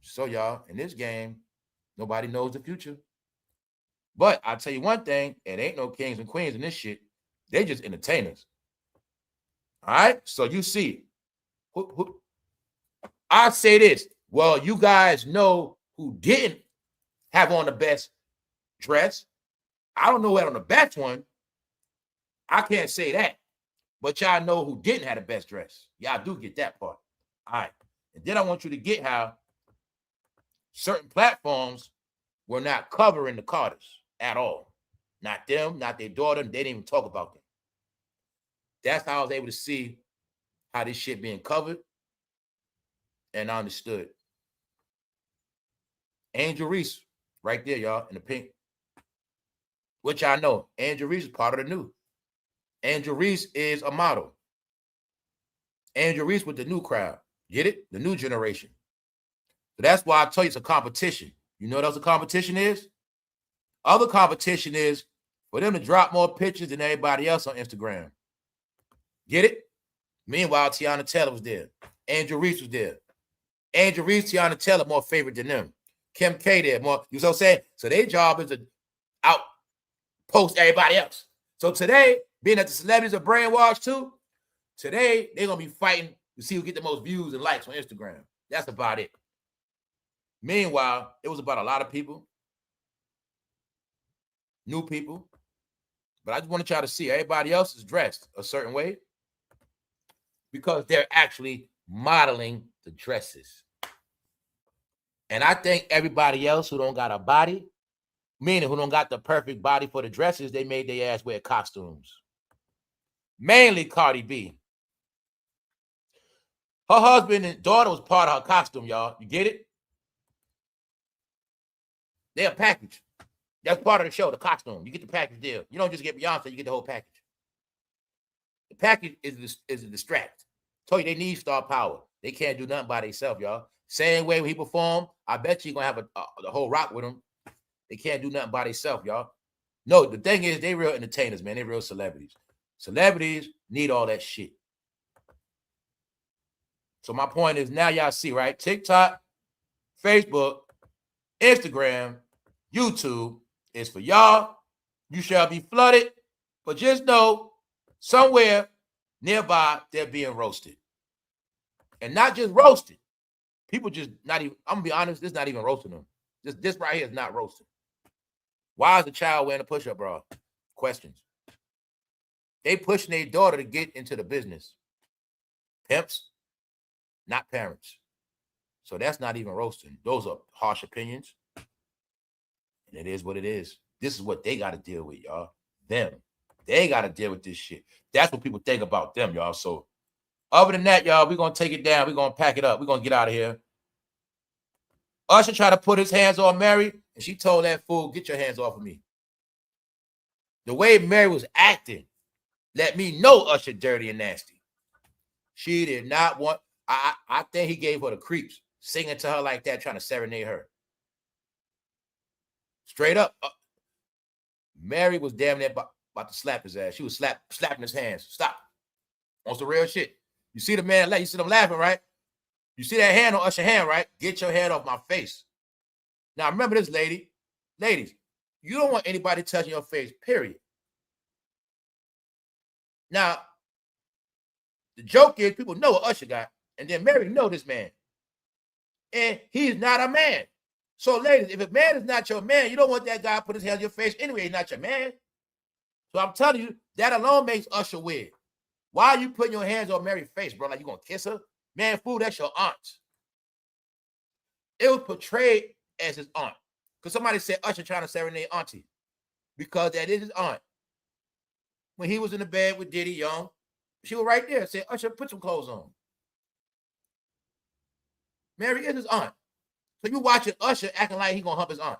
So, y'all, in this game, nobody knows the future. But I'll tell you one thing, it ain't no kings and queens in this shit. They just entertainers. All right? So you see, I say this. Well, you guys know who didn't have on the best dress. I don't know who had on the best one. I can't say that. But y'all know who didn't have the best dress. Y'all do get that part. All right. And then I want you to get how certain platforms were not covering the Carters at all. Not them, not their daughter. They didn't even talk about them. That's how I was able to see how this shit being covered and I understood. Angel Reese, right there, y'all, in the pink. Which I know. Angel Reese is part of the new. Angel Reese is a model. Angel Reese with the new crowd. Get it? The new generation. So that's why I tell you it's a competition. You know what else a competition is? Other competition is for them to drop more pictures than everybody else on Instagram. Get it? Meanwhile, Teyanataylor was there. Angel Reese was there. Angel Reese, Teyanataylor more favorite than them. Kim K there more. You know what I'm saying? So their job is to outpost everybody else. So today, being that the celebrities are brainwashed too, today they're going to be fighting to see who get the most views and likes on Instagram. That's about it. Meanwhile, it was about a lot of people, new people. But I just want to try to see everybody else is dressed a certain way because they're actually modeling the dresses. And I think everybody else who don't got a body, meaning who don't got the perfect body for the dresses, they made their ass wear costumes. Mainly Cardi B. Her husband and daughter was part of her costume, y'all. You get it? They're a package. That's part of the show, the costume. You get the package deal. You don't just get Beyonce, you get the whole package. The package is a distract. Told you they need star power. They can't do nothing by themselves, y'all. Same way when he perform, I bet you're going to have the whole rock with him. They can't do nothing by themselves, y'all. No, the thing is, they real entertainers, man. They real celebrities. Celebrities need all that shit. So my point is, now y'all see, right? TikTok, Facebook, Instagram, YouTube is for y'all. You shall be flooded. But just know, somewhere nearby, they're being roasted. And not just roasted. People just not even, I'm going to be honest, this is not even roasting them. This right here is not roasting. Why is the child wearing a push-up bra? Questions. They pushing their daughter to get into the business. Pimps, not parents. So that's not even roasting. Those are harsh opinions. And it is what it is. This is what they got to deal with, y'all. Them. They got to deal with this shit. That's what people think about them, y'all. So other than that, y'all, we're going to take it down. We're going to pack it up. We're going to get out of here. Usher tried to put his hands on Mary, and she told that fool, get your hands off of me. The way Mary was acting let me know Usher dirty and nasty. She did not want, I think he gave her the creeps, singing to her like that, trying to serenade her. Straight up. Mary was damn near about to slap his ass. She was slapping his hands. Stop. On some real shit. You see the man, you see them laughing, right? You see that hand on Usher's hand, right? Get your head off my face. Now, remember this, ladies. You don't want anybody touching your face, period. Now, the joke is people know what Usher got, and then Mary know this man. And he's not a man. So, ladies, if a man is not your man, you don't want that guy to put his hand on your face anyway. He's not your man. So I'm telling you, that alone makes Usher weird. Why are you putting your hands on Mary's face, bro? Like you gonna kiss her? Man, fool, that's your aunt. It was portrayed as his aunt. Because somebody said Usher trying to serenade auntie. Because that is his aunt. When he was in the bed with Diddy Young, she was right there and said, Usher, put some clothes on. Mary is his aunt. So you watching Usher acting like he gonna hump his aunt.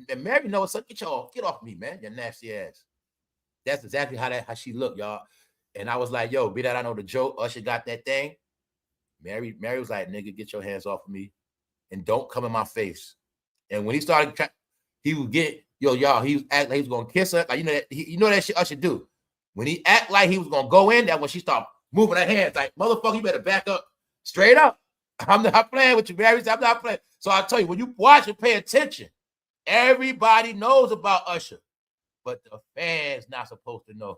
And Mary knows something. Get off me, man, you nasty ass. That's exactly how she looked, y'all. And I was like, yo, be that I know the joke, Usher got that thing. Mary was like, nigga, get your hands off of me and don't come in my face. And when he started, he would get, y'all, he was acting like he was gonna kiss her. Like, you know that shit Usher do. When he act like he was gonna go in, that when she started moving her hands, like, motherfucker, you better back up straight up. I'm not playing with you, Mary. I'm not playing. So I tell you, when you watch and pay attention, everybody knows about Usher, but the fans not supposed to know.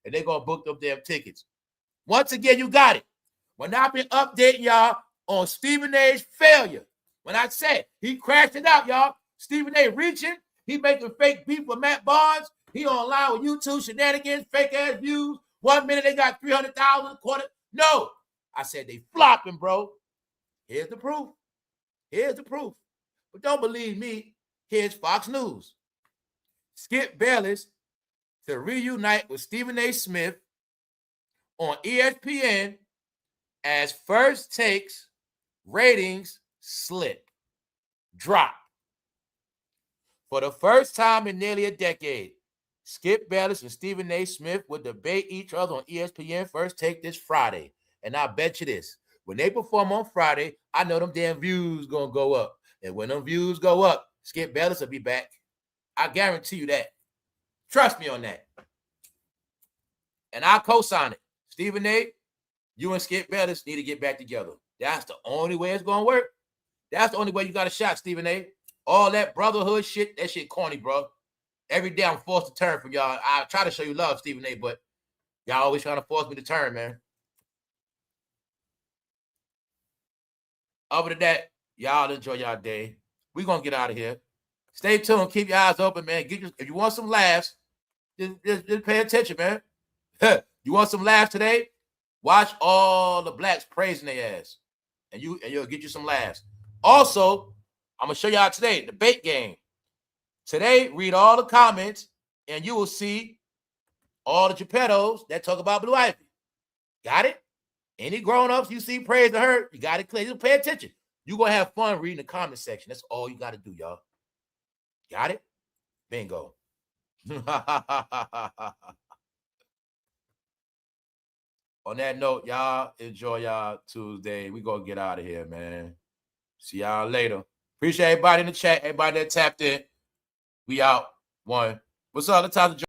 And they're gonna book them damn tickets. Once again, you got it. When I've been updating y'all on Stephen A's failure, when I said he crashed it out, y'all. Stephen A reaching, he making fake beef with Matt Barnes. He online with YouTube shenanigans, fake ass views. 1 minute they got 300,000, quarter. No, I said they flopping, bro. Here's the proof. But don't believe me. Here's Fox News. Skip Bayless to reunite with Stephen A. Smith on ESPN as First Take's ratings drop. For the first time in nearly a decade, Skip Bayless and Stephen A. Smith will debate each other on ESPN First Take this Friday. And I bet you this, when they perform on Friday, I know them damn views gonna go up. And when them views go up, Skip Bayless will be back. I guarantee you that. Trust me on that. And I co-sign it. Stephen A., you and Skip Bayless need to get back together. That's the only way it's gonna work. That's the only way you got a shot, Stephen A. All that brotherhood shit, that shit corny, bro. Every day I'm forced to turn from y'all. I try to show you love, Stephen A., but y'all always trying to force me to turn, man. Other than that, y'all enjoy y'all day. We're going to get out of here. Stay tuned. Keep your eyes open, man. If you want some laughs, just pay attention, man. You want some laughs today? Watch all the blacks praising their ass. And you'll get you some laughs. Also, I'm going to show y'all today, the debate game. Today, read all the comments, and you will see all the Geppettos that talk about Blue Ivy. Got it? Any grown-ups you see praising her, you got it clear. Just pay attention. You're going to have fun reading the comment section. That's all you got to do, y'all. Got it? Bingo. On that note, y'all, enjoy y'all Tuesday. We going to get out of here, man. See y'all later. Appreciate everybody in the chat, everybody that tapped in. We out. One. What's up? Let's talk to